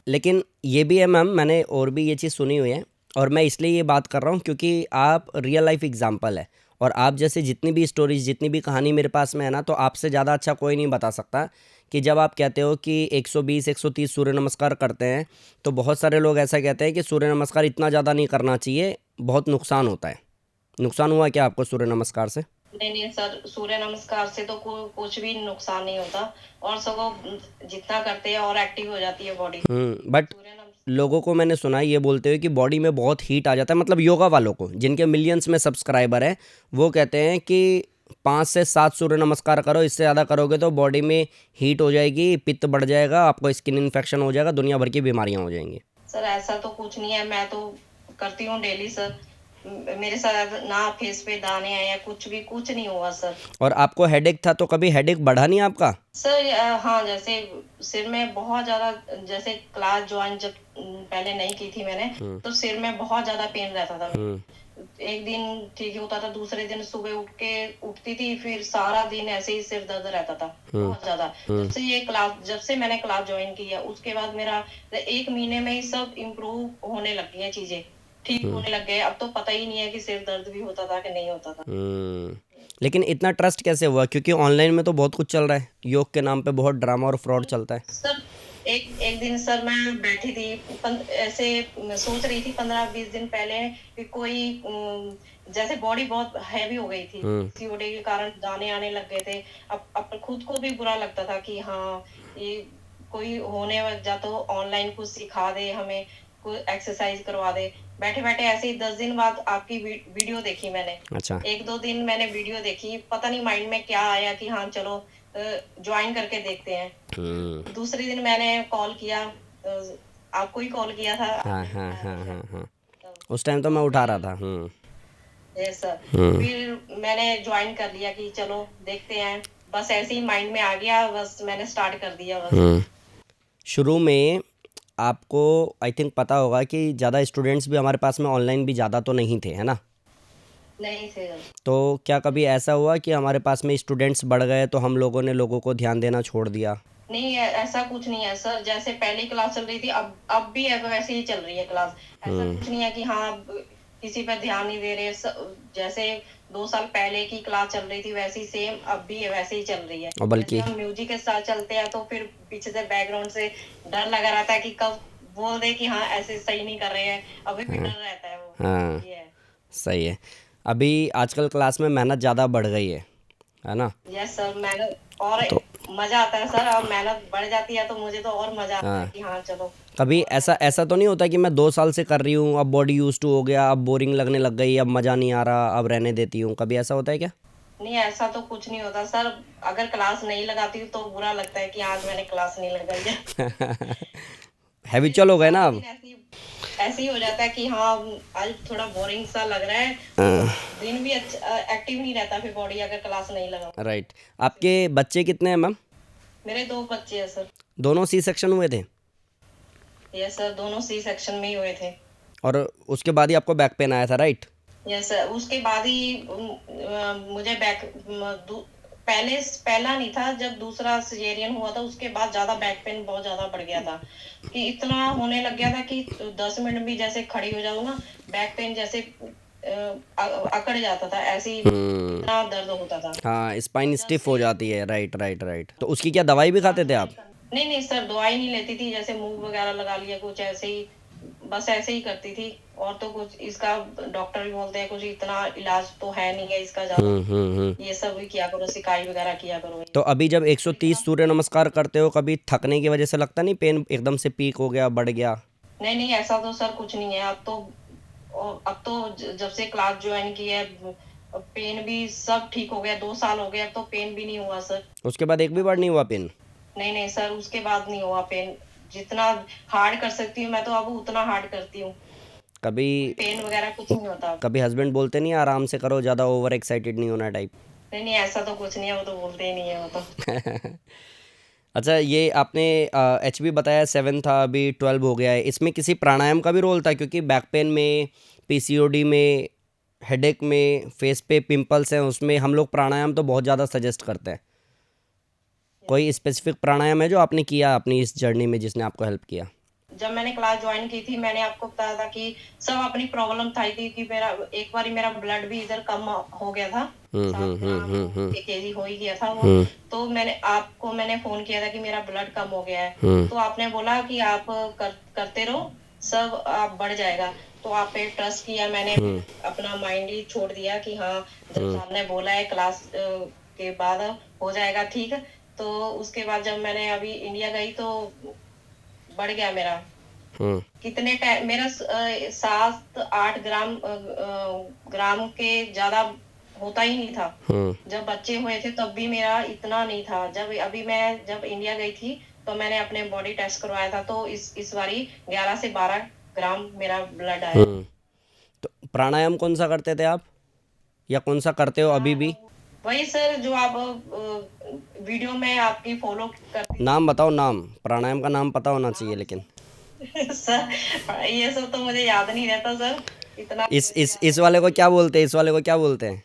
लेकिन ये भी है मैम, मैंने और भी ये चीज़ सुनी हुई है, और मैं इसलिए ये बात कर रहा हूँ क्योंकि आप रियल लाइफ एग्जांपल है। और आप जैसे जितनी भी स्टोरीज, जितनी भी कहानी मेरे पास में है ना, तो आपसे ज़्यादा अच्छा कोई नहीं बता सकता कि जब आप कहते हो कि 120-130 सूर्य नमस्कार करते हैं, तो बहुत सारे लोग ऐसा कहते हैं कि सूर्य नमस्कार इतना ज़्यादा नहीं करना चाहिए, बहुत नुकसान होता है। नुकसान हुआ क्या आपको सूर्य नमस्कार से? नहीं नहीं सर, सूर्य नमस्कार से तो कुछ भी नुकसान नहीं होता। और सगों जितना करते हैं और एक्टिव हो जाती है बॉडी। बट सूर्य नमस्कार लोगों को मैंने सुना है ये बोलते हुए कि बॉडी में बहुत हीट आ जाता है, मतलब योगा वालों को जिनके मिलियंस में सब्सक्राइबर है, वो कहते हैं कि 5 से 7 सूर्य नमस्कार करो, इससे ज़्यादा करोगे तो बॉडी में हीट हो जाएगी, पित्त बढ़ जाएगा, आपको स्किन इन्फेक्शन हो जाएगा, दुनिया भर की बीमारियां हो जाएंगी। सर ऐसा तो कुछ नहीं है, मैं तो करती हूँ डेली सर। मेरे साथ ना फेस पे दाने आए या कुछ भी, कुछ नहीं हुआ सर। और आपको हेडेक था तो कभी हेडेक बढ़ा नहीं आपका? सर हाँ, जैसे सिर में बहुत ज्यादा, जैसे क्लास ज्वाइन जब पहले नहीं की थी मैंने, तो सिर में बहुत ज्यादा पेन रहता था। एक दिन ठीक होता था, दूसरे दिन सुबह उठती थी, फिर सारा दिन ऐसे ही सिर दर्द रहता था बहुत ज्यादा। जब से मैंने क्लास ज्वाइन की है, उसके बाद मेरा 1 महीने में ही सब इम्प्रूव होने लग गई है, चीजें ठीक होने लग गए। अब तो पता ही नहीं है कि सिर दर्द भी होता था कि नहीं होता था। लेकिन इतना ट्रस्ट कैसे हुआ? क्योंकि ऑनलाइन में तो बहुत कुछ चल रहा है, योग के नाम पे बहुत ड्रामा और फ्रॉड चलता है। सर एक दिन सर मैं बैठी थी, ऐसे सोच रही थी 15-20 दिन पहले कि कोई जैसे बॉडी बहुत हैवी हो गई थी पीसीओडी के कारण, दाने आने लग गए थे। अब खुद को भी बुरा लगता था कि हाँ, ये कोई होने जा तो ऑनलाइन कुछ सिखा दे हमें, कोई एक्सरसाइज करवा दे। बैठे बैठे ऐसे ही 10 दिन बाद आपकी वीडियो देखी मैंने। अच्छा। 1-2 दिन मैंने वीडियो देखी, पता नहीं माइंड में क्या आया कि हाँ चलो ज्वाइन करके देखते हैं। दूसरे दिन मैंने कॉल किया, आपको ही कॉल किया था। हाँ हाँ हाँ हाँ हाँ, उस टाइम तो मैं उठा रहा था। Yes sir. फिर मैंने ज्वाइन कर लिया कि चलो देखते हैं, बस ऐसे ही माइंड में आ गया, बस मैंने स्टार्ट कर दिया बस। शुरू में आपको आई थिंक पता होगा कि ज़्यादा स्टूडेंट्स भी हमारे पास में ऑनलाइन भी ज़्यादा तो नहीं थे, है ना? नहीं थे। तो क्या कभी ऐसा हुआ कि हमारे पास में स्टूडेंट्स बढ़ गए तो हम लोगों ने लोगों को ध्यान देना छोड़ दिया? नहीं ऐसा कुछ नहीं है सर, जैसे पहली क्लास चल रही थी अब भी वैसे ही चल रही है क्लास। ऐसा कुछ नहीं है कि हाँ अब किसी पर ध्यान नहीं दे रहे। जैसे 2 साल पहले की क्लास चल रही थी वैसी सेम अब भी है, वैसे ही चल रही है। और जैसे बल्कि हम म्यूजिक के साथ चलते हैं तो फिर पीछे से बैकग्राउंड से डर लगा रहता है कि कब बोल दे कि हाँ ऐसे सही नहीं कर रहे हैं, अभी भी डर रहता है वो। हाँ ये है। सही है। अभी आजकल क्लास में मेहनत ज़्यादा बढ़ गई है ना? यस सर, मेहनत और तो मजा आता है सर। अब मेहनत बढ़ जाती है तो मुझे तो और मजा आता है हाँ, कि हाँ चलो कभी और ऐसा मेहनत ऐसा तो नहीं होता कि मैं 2 साल से कर रही हूँ, अब बॉडी यूज टू हो गया, अब बोरिंग लगने लग गई, अब मज़ा नहीं आ रहा, अब रहने देती हूँ, कभी ऐसा होता है क्या? नहीं, ऐसा तो कुछ नहीं होता सर। अगर क्लास नहीं लगाती हूँ तो बुरा लगता है कि आज मैंने क्लास नहीं लगाई है। फिर हैबिचुअल हो गए ना सारा अब। दिन ऐसे ही हो जाता है कि हाँ आज थोड़ा बोरिंग सा लग रहा है, तो हाँ, दिन भी अच्छा एक्टिव नहीं रहता फिर बॉडी, अगर क्लास नहीं लगाऊं। राइट। आपके बच्चे कितने हैं मैम? मेरे 2 बच्चे हैं सर। दोनों सी सेक्शन हुए थे? यस सर, दोनों सी सेक्शन में ही हुए थे। और उसके बाद ही आपको बैक पेन आया था, राइट? यस सर, उसके बाद ही मुझे पहला नहीं था, जब दूसरा सिजेरियन हुआ था उसके बाद ज्यादा बैक पेन बहुत ज्यादा बढ़ गया था, कि इतना होने लग गया था कि 10 मिनट भी जैसे खड़ी हो जाऊँ ना, बैक पेन जैसे अकड़ जाता था, ऐसे ही हम्म। इतना दर्द होता था। हाँ, तो स्पाइन जब स्टिफ हो से जाती है, राइट राइट राइट। तो उसकी क्या दवाई भी खाते थे आप? नहीं नहीं सर, दवाई नहीं लेती थी, जैसे मूव वगैरह लगा लिया कुछ ऐसे ही, बस ऐसे ही करती थी। और तो कुछ इसका डॉक्टर भी बोलते हैं कुछ इतना इलाज तो है नहीं है इसका ज्यादा, हम्म। ये सब भी किया करो, सिकाई वगैरह किया करो। तो अभी जब लेकिन 130 सूर्य नमस्कार करते हो, कभी थकने की वजह से लगता नहीं पेन एकदम से पीक हो गया, बढ़ गया? नहीं नहीं, ऐसा तो सर कुछ नहीं है। अब तो जब से क्लास ज्वाइन की है पेन भी सब ठीक हो गया, 2 साल हो गए, अब तो पेन भी नहीं हुआ सर। उसके बाद एक भी बार नहीं हुआ पेन? नहीं नहीं सर, उसके बाद नहीं हुआ पेन। जितना हार्ड कर सकती हूँ मैं तो अब उतना हार्ड करती हूँ, कभी कोई पेन वगैरह कुछ नहीं होता। कभी हस्बैंड बोलते नहीं आराम से करो, ज़्यादा ओवर एक्साइटेड नहीं होना टाइप? नहीं नहीं, ऐसा तो कुछ नहीं है, वो तो बोलते ही नहीं है वो तो। अच्छा, ये आपने एच बी बताया 7 था, अभी 12 हो गया है, इसमें किसी प्राणायाम का भी रोल था? क्योंकि बैक पेन में, पीसीओडी में, हेडेक में, फेस पे पिंपल्स हैं, उसमें हम लोग प्राणायाम तो बहुत ज़्यादा सजेस्ट करते हैं। कोई स्पेसिफिक प्राणायाम है जो आपने किया अपनी इस जर्नी में जिसने आपको हेल्प किया? जब मैंने क्लास ज्वाइन की थी मैंने आपको बताया था कि सब अपनी प्रॉब्लम था कि मेरा एक बार मेरा ब्लड भी इधर कम हो गया था, 7 ग्राम केजी हो ही गया था वो। हम्म तो मैंने फोन किया था कि मेरा ब्लड कम हो गया है, हम्म तो आपने बोला कि आप करते रहो, सब आप बढ़ जाएगा। तो आप पे ट्रस्ट किया मैंने, हम्म अपना माइंड ही छोड़ दिया कि हाँ जब साहब ने बोला है क्लास के बाद हो जाएगा ठीक। तो उसके बाद जब मैंने अभी इंडिया गई तो बढ़ गया मेरा। हम्म कितने टाइम मेरा 7-8 ग्राम के ज्यादा होता ही नहीं था। हम्म जब बच्चे हुए थे तब भी मेरा इतना नहीं था। जब इंडिया गई थी तो मैंने अपने बॉडी टेस्ट करवाया था, तो इस बारी 11 से 12 ग्राम मेरा ब्लड आया। हम्म। तो प्राणायाम कौन सा करते थे आप, या कौन सा करते हो अभी भी? वही सर जो आप वीडियो में आपकी फॉलो करती नाम बताओ, नाम प्राणायाम का नाम पता होना चाहिए लेकिन। थी। सर ये सब तो मुझे याद नहीं रहता सर, इतना मुझे याद इस वाले को क्या बोलते हैं, इस वाले को क्या बोलते हैं?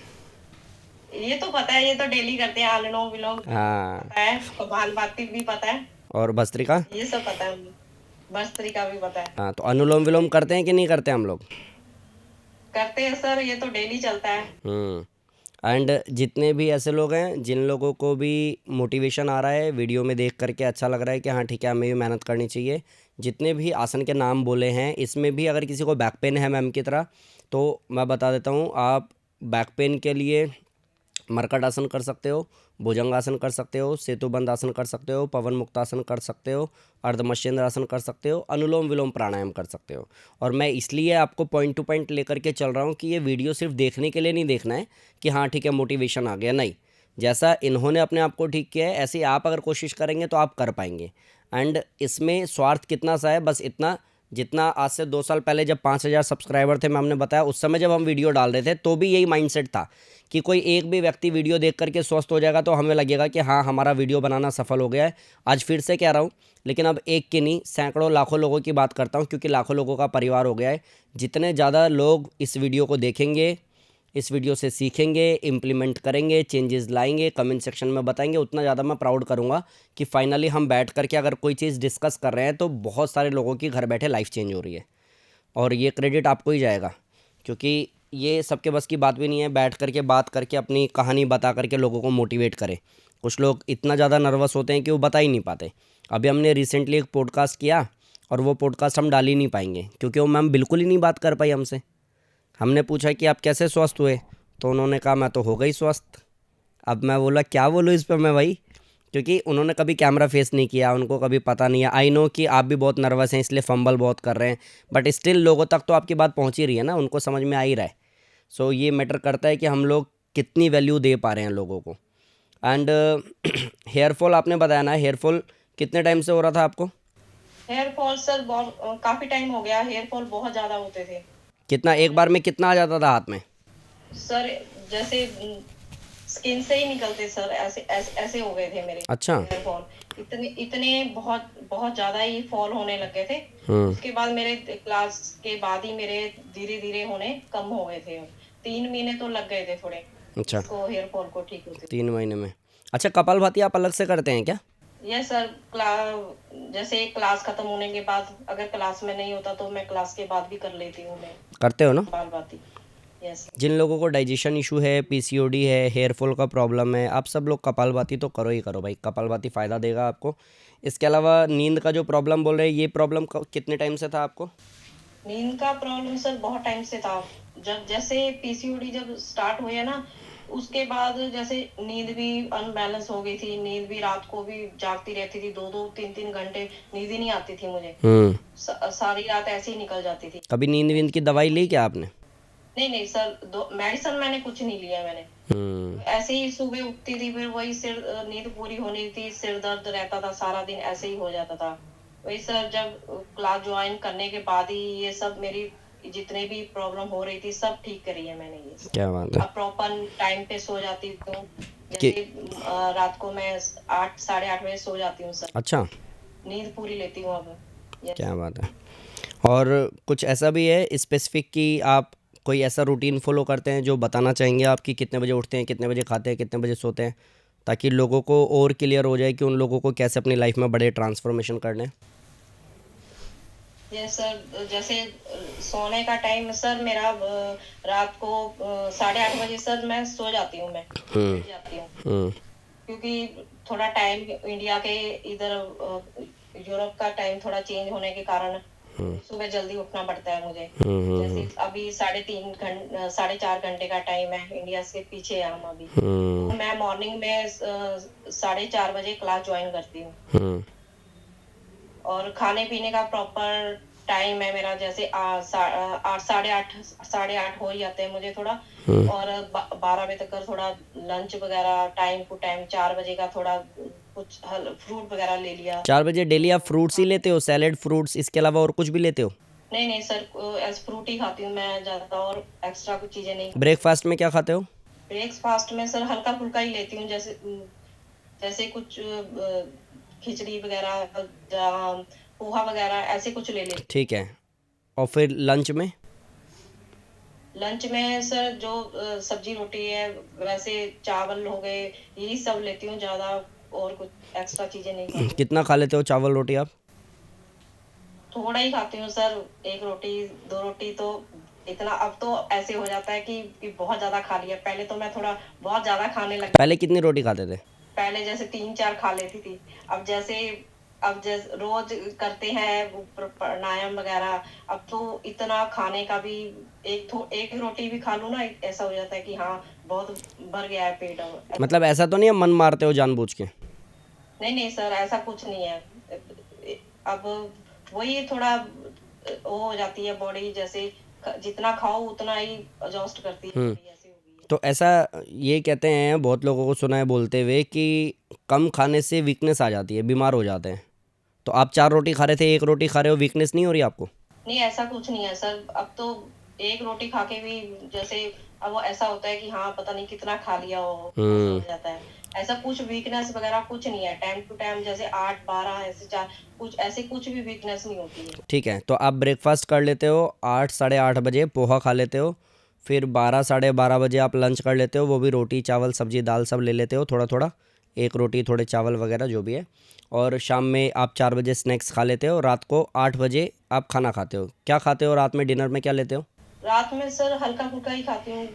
ये तो पता है, ये तो डेली करते हैं, अनुलोम विलोम हाँ। पता है, कपालभाति भी पता है, और भस्त्रिका? ये सब पता है, भस्त्रिका भी पता है। हाँ, तो अनुलोम विलोम करते हैं कि नहीं करते हम लोग? करते हैं सर, ये तो डेली चलता है। एंड जितने भी ऐसे लोग हैं जिन लोगों को भी मोटिवेशन आ रहा है वीडियो में देख करके, अच्छा लग रहा है कि हाँ ठीक है हमें भी मेहनत करनी चाहिए, जितने भी आसन के नाम बोले हैं इसमें भी अगर किसी को बैक पेन है मैम की तरह, तो मैं बता देता हूँ, आप बैक पेन के लिए मरकट आसन कर सकते हो, भुजंगासन कर सकते हो, सेतुबंध आसन कर सकते हो, पवन मुक्तासन कर सकते हो, अर्धमशेंद्र आसन कर सकते हो, अनुलोम विलोम प्राणायाम कर सकते हो। और मैं इसलिए आपको पॉइंट टू पॉइंट लेकर के चल रहा हूँ कि ये वीडियो सिर्फ देखने के लिए नहीं देखना है कि हाँ ठीक है मोटिवेशन आ गया, नहीं। जैसा इन्होंने अपने आप को ठीक किया है ऐसे ही आप अगर कोशिश करेंगे तो आप कर पाएंगे। एंड इसमें स्वार्थ कितना सा है, बस इतना जितना आज से 2 साल पहले जब 5,000 सब्सक्राइबर थे, मैं हमने बताया उस समय जब हम वीडियो डाल रहे थे तो भी यही माइंडसेट था कि कोई एक भी व्यक्ति वीडियो देख करके स्वस्थ हो जाएगा तो हमें लगेगा कि हाँ हमारा वीडियो बनाना सफल हो गया है। आज फिर से कह रहा हूँ, लेकिन अब एक की नहीं सैकड़ों लाखों लोगों की बात करता हूँ, क्योंकि लाखों लोगों का परिवार हो गया है। जितने ज़्यादा लोग इस वीडियो को देखेंगे, इस वीडियो से सीखेंगे, इम्प्लीमेंट करेंगे, चेंजेस लाएंगे, कमेंट सेक्शन में बताएंगे, उतना ज़्यादा मैं प्राउड करूँगा कि फाइनली हम बैठ करके अगर कोई चीज़ डिस्कस कर रहे हैं तो बहुत सारे लोगों की घर बैठे लाइफ चेंज हो रही है। और ये क्रेडिट आपको ही जाएगा, क्योंकि ये सबके बस की बात भी नहीं है बैठ करके बात करके अपनी कहानी बता करके लोगों को मोटिवेट करें। कुछ लोग इतना ज़्यादा नर्वस होते हैं कि वो बता ही नहीं पाते। अभी हमने रिसेंटली एक पॉडकास्ट किया और वो पॉडकास्ट हम डाल ही नहीं पाएंगे क्योंकि वो मैम बिल्कुल ही नहीं बात कर पाई हमसे। हमने पूछा कि आप कैसे स्वस्थ हुए, तो उन्होंने कहा मैं तो हो गई स्वस्थ। अब मैं बोला क्या बोलूँ इस पर मैं भाई, क्योंकि उन्होंने कभी कैमरा फेस नहीं किया, उनको कभी पता नहीं है। आई नो कि आप भी बहुत नर्वस हैं इसलिए फंबल बहुत कर रहे हैं, बट स्टिल लोगों तक तो आपकी बात पहुंच ही रही है ना, उनको समझ में आ ही रहा है। सो ये मैटर करता है कि हम लोग कितनी वैल्यू दे पा रहे हैं लोगों को। एंड हेयर फॉल आपने बताया ना, हेयर फॉल कितने टाइम से हो रहा था आपको? हेयर फॉल सर बहुत काफी टाइम हो गया, हेयर फॉल बहुत ज्यादा होते थे कितना, एक बार में कितना आ जाता था हाथ में? सर। जैसे स्किन से ही निकलते सर, ऐसे हो गए थे मेरे अच्छा। Hair fall. इतने इतने बहुत बहुत ज्यादा ही फॉल होने लग गए थे। उसके बाद मेरे क्लास के बाद ही मेरे धीरे धीरे होने कम हो गए थे। 3 महीने तो लग गए थे थोड़े अच्छा, इसको हेयर फॉल को ठीक होते। 3 महीने में। अच्छा, कपालभाति आप अलग से करते हैं क्या? यस सर, जैसे क्लास खत्म होने के बाद अगर क्लास में नहीं होता तो मैं क्लास के बाद भी कर लेती हूँ मैं करते हो ना? बाल बाती। यस। जिन लोगों को डाइजेशन इशू है, पीसीओडी है, हेयर फॉल का प्रॉब्लम है, आप सब लोग कपालभाति तो करो ही करो भाई। कपालभाति फ़ायदा देगा आपको। इसके अलावा नींद का जो प्रॉब्लम बोल रहे हैं, ये प्रॉब्लम कितने टाइम से था आपको? नींद का प्रॉब्लम सर बहुत टाइम से था। जब जैसे पीसीओडी जब स्टार्ट हुई है ना, उसके बाद जैसे नींद भी अनबैलेंस हो गई थी। नींद भी रात को भी जागती रहती थी, 2-2 3-3 घंटे नींद ही नहीं आती थी मुझे। सारी रात ऐसे ही निकल जाती थी। कभी नींद वींद की दवाई ली क्या आपने? नहीं नहीं सर, दो मेडिसिन मैंने कुछ नहीं लिया मैंने। ऐसे ही सुबह उठती थी, फिर वही सिर नींद पूरी होनी थी, सिर दर्द रहता था सारा दिन, ऐसे ही हो जाता था। वही सर, जब क्लास ज्वाइन करने के बाद ही ये सब मेरी जितने भी प्रॉब्लम हो रही थी सब ठीक करी है मैंने ये सब। क्या बात है अब प्रॉपर टाइम पे सो जाती हूँ। कि जैसे रात को मैं 8 साढ़े 8 बजे सो जाती हूँ सर। अच्छा, नींद पूरी लेती हूँ अब। यस। क्या बात है। और कुछ ऐसा भी है स्पेसिफिक कि आप कोई ऐसा रूटीन फॉलो करते हैं जो बताना चाहेंगे आप कि कितने बजे उठते हैं, कितने बजे खाते हैं, कितने बजे सोते हैं, ताकि लोगों को और क्लियर हो जाए कि उन लोगों को कैसे अपनी लाइफ में बड़े ट्रांसफॉर्मेशन करने हैं? यस सर, जैसे सोने का टाइम सर मेरा रात को 8:30 बजे सर मैं सो जाती हूँ, मैं लेट जाती हूँ। क्योंकि थोड़ा टाइम इंडिया के इधर यूरोप का टाइम थोड़ा चेंज होने के कारण सुबह जल्दी उठना पड़ता है मुझे। जैसे अभी 3.5 4 घंटे का टाइम है, इंडिया से पीछे है हम अभी। तो मैं मॉर्निंग में 4:30 बजे क्लास ज्वाइन करती हूँ। और खाने पीने का प्रॉपर टाइम है मेरा, जैसे 8 साढ़े 8 हो ही जाते हैं मुझे थोड़ा। और 12 बजे तक थोड़ा लंच वगैरह टाइम टू टाइम, 4 बजे का थोड़ा कुछ फ्रूट वगैरह ले लिया। 4 बजे डेली आप फ्रूट्स ही लेते हो, सैलेड फ्रूट्स, इसके अलावा और कुछ भी लेते हो? नहीं नहीं सर, एज फ्रूट ही खाती हूँ मैं ज्यादा, और एक्स्ट्रा कुछ चीजें नहीं। ब्रेकफास्ट में क्या खाते हो? ब्रेकफास्ट में सर हल्का फुल्का ही लेती हूँ, जैसे जैसे कुछ खिचड़ी वगैरह, पोहा वगैरह, ऐसे कुछ ले लेती। ठीक है। और फिर लंच में? लंच में सर जो सब्जी रोटी है, वैसे चावल हो गए, यही सब लेती हूँ ज्यादा, और कुछ एक्स्ट्रा चीजें नहीं खाती। कितना खा लेते हो चावल रोटी आप? थोड़ा ही खाती हूँ सर, 1 रोटी 2 रोटी तो इतना। अब तो ऐसे हो जाता है कि बहुत ज्यादा खा लिया। पहले तो मैं थोड़ा बहुत ज्यादा खाने लगी। पहले कितनी रोटी खाते थे? पहले जैसे 3-4 खा लेती थी। अब जैसे रोज करते हैं वो प्राणायाम वगैरह, अब तो इतना खाने का भी, एक रोटी भी खा लूं ना, ऐसा हो जाता है कि हाँ बहुत भर गया है पेट। अब मतलब ऐसा तो नहीं है मन मारते हो जानबूझ के? नहीं नहीं सर, ऐसा कुछ नहीं है। अब वही थोड़ा वो हो जाती है बॉडी, जैसे जितना खाओ उतना ही एडजस्ट करती है बॉडी, ऐसे हो गई है। तो ऐसा ये कहते हैं, बहुत लोगों को सुना है बोलते हुए कि कम खाने से वीकनेस आ जाती है, बीमार हो जाते हैं। तो आप 4 रोटी खा रहे थे, 1 रोटी खा रहे हो, वीकनेस नहीं हो रही आपको? नहीं ऐसा कुछ नहीं है सर। अब तो 1 रोटी खा के भी जैसे अब वो ऐसा होता है कि हाँ पता नहीं कितना खा लिया हो, ऐसा हो जाता है। ऐसा कुछ वीकनेस वगैरह कुछ नहीं है। टाइम टू टाइम जैसे 8 12 ऐसे 4, कुछ ऐसे कुछ भी वीकनेस नहीं होती है। ठीक है, तो आप ब्रेकफास्ट कर लेते हो 8 साढ़े 8 बजे, पोहा खा लेते हो, फिर 12 साढ़े 12 बजे आप लंच कर लेते हो, वो भी रोटी चावल सब्जी दाल सब ले लेते हो थोड़ा थोड़ा, एक रोटी थोड़े चावल वगैरह जो भी है। और शाम में आप 4 बजे स्नैक्स खा लेते हो, रात को 8 बजे आप खाना खाते हो। क्या खाते हो रात में, डिनर में क्या लेते हो? रात में सर हल्का फुल्का ही खाती हूँ,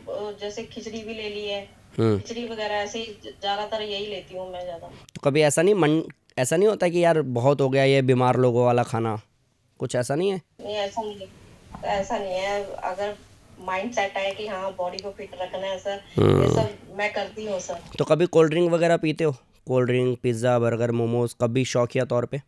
जैसे खिचड़ी भी ले ली है, हम्म। खिचड़ी वगैरह ऐसे ही ज्यादातर यही लेती हूँ मैं ज्यादा। तो कभी ऐसा नहीं होता कि यार बहुत हो गया ये बीमार लोगों वाला खाना, कुछ ऐसा नहीं है? नहीं ऐसा नहीं है, ऐसा नहीं है। अगर माइंड सेट है कि हाँ बॉडी को फिट रखना है सर, ये सब मैं करती हूँ सर। तो कभी कोल्ड ड्रिंक वगैरह पीते हो? Cold drink, pizza, burger, momos, कभी शौकिया तौर पे?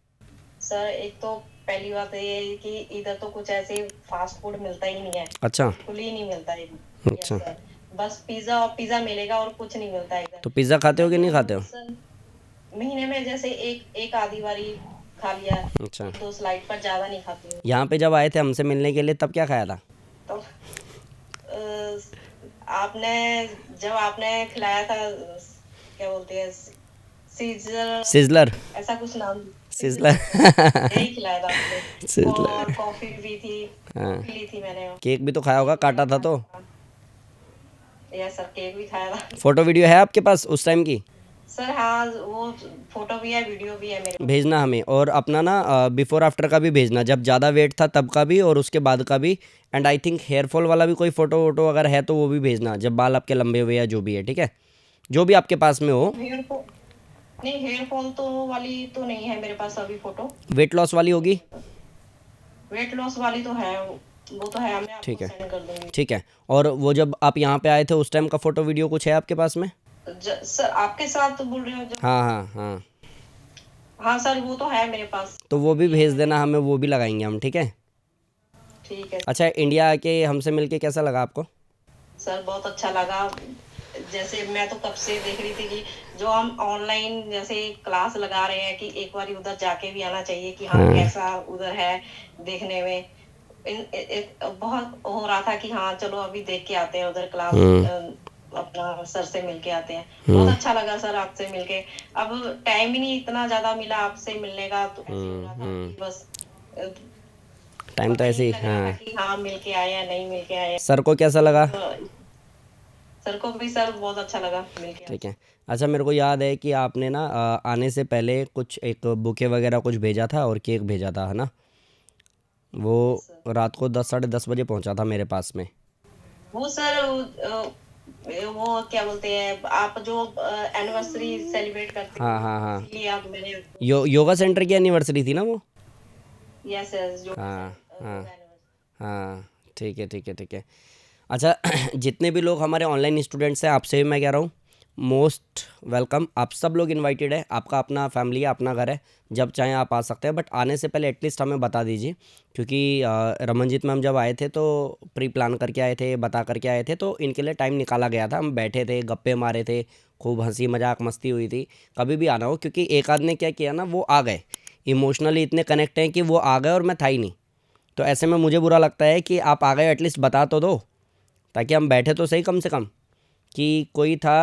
सर एक तो पहली बात ये है कि इधर तो कुछ ऐसे फास्ट फूड मिलता ही नहीं है, अच्छा। बिल्कुल ही नहीं मिलता है। अच्छा। यस सर, बस पिज्जा और पिज्जा मिलेगा और कुछ नहीं मिलता है इधर। तो पिज़्ज़ा खाते हो कि बाकी नहीं हम खाते हो? सर महीने में जैसे एक एक आधी बारी खा लिया, अच्छा। एक दो स्लाइड, पर ज्यादा नहीं खाती हूँ। यहाँ पे जब आए थे हमसे मिलने के लिए तब क्या खाया था? तो आपने जब आपने खिलाया था, क्या बोलते हैं, सीजर, सिजलर। ऐसा कुछ नाम, सिजलर। यही खिलाया था आपने, और सिजलर। कॉफी भी थी, हाँ। कॉफी ली थी मैंने। केक भी तो खाया होगा, काटा था तो? यस सर, केक भी खाया था फोटो वीडियो है आपके पास उस टाइम की? सर। हाँ वो फोटो भी है, वीडियो भी है मेरे पास। भेजना हमें, और अपना ना बिफोर आफ्टर का भी भेजना, जब ज़्यादा वेट था तब का भी और उसके बाद का भी। And I think hair fall वाला भी कोई फ़ोटो वोटो अगर है तो वो भी भेजना, जब बाल आपके लंबे हुए या जो भी है, ठीक है? जो भी आपके पास में हो। हेयर फॉल नहीं, हेयर फॉल तो वाली तो नहीं है मेरे पास अभी फोटो। वेट लॉस वाली होगी? वेट लॉस वाली तो है, वो तो है, मैं आपको ठीक है। सेंड कर दूंगी। ठीक है। और वो जब आप यहाँ पे आए थे उस टाइम का फ़ोटो वीडियो कुछ है आपके पास में? सर आपके साथ तो बोल रहे हो जब? हाँ हाँ हाँ। हाँ सर, वो तो है मेरे पास। तो वो भी भेज देना हमें, वो भी लगाएंगे हम, ठीक है? ठीक है अच्छा, इंडिया आके हमसे मिलके कैसा लगा आपको? सर, बहुत अच्छा लगा। जैसे मैं तो कब से देख रही थी कि जो हम ऑनलाइन जैसे क्लास लगा रहे हैं कि एक बार उधर जाके भी आना चाहिए कि हाँ कैसा उधर है देखने में। बहुत हो रहा था कि हाँ चलो अभी देख के आते हैं उधर क्लास, अपना सर से मिलके आते हैं। बहुत अच्छा लगा सर आपसे मिलके। अब टाइम ही नहीं इतना ज्यादा मिला आपसे मिलने का, तो ऐसे हो रहा था कि बस टाइम तो पता ही ऐसे नहीं ही, लग रहा था हाँ। कि हाँ मिलके आए या नहीं मिलके आए। सर को कैसा लगा? सर को भी सर बहुत अच्छा लगा मिलके ठीक आपसे। है। अच्छा, मेरे को याद है कि आपने ना आने से पहले कुछ एक बुके वगैरह कुछ भेजा था और केक भेजा था, है ना? वो यस सर। रात को 10 साढ़े 10 बजे पहुंचा था मेरे पास में। वो सर वो क्या बोलते हैं, आप जो एनिवर्सरी सेलिब्रेट करते हाँ हो, हाँ हाँ। इसीलिए आप मैंने। योगा सेंटर की एनिवर्सरी थी ना वो? यस यस, योगा हाँ हाँ योगा एनिवर्सरी। हाँ। ठीक है ठीक है ठीक है। अच्छा, जितने भी लोग हमारे ऑनलाइन स्टूडेंट्स हैं आपसे भी मैं कह रहा हूँ, मोस्ट वेलकम। आप सब लोग इनवाइटेड है, आपका अपना फैमिली है, अपना घर है, जब चाहें आप आ सकते हैं। बट आने से पहले एटलीस्ट हमें बता दीजिए, क्योंकि रमनजीत मैम जब आए थे तो प्री प्लान करके आए थे, बता करके आए थे, तो इनके लिए टाइम निकाला गया था। हम बैठे थे, गप्पे मारे थे, खूब हंसी मजाक मस्ती हुई थी। कभी भी आना हो, क्योंकि एक आध ने क्या किया ना, वो आ गए, इमोशनली इतने कनेक्ट हैं कि वो आ गए और मैं था ही नहीं। तो ऐसे में मुझे बुरा लगता है कि आप आ गए, एटलीस्ट बता तो दो, ताकि हम बैठे तो सही कम से कम। कि कोई था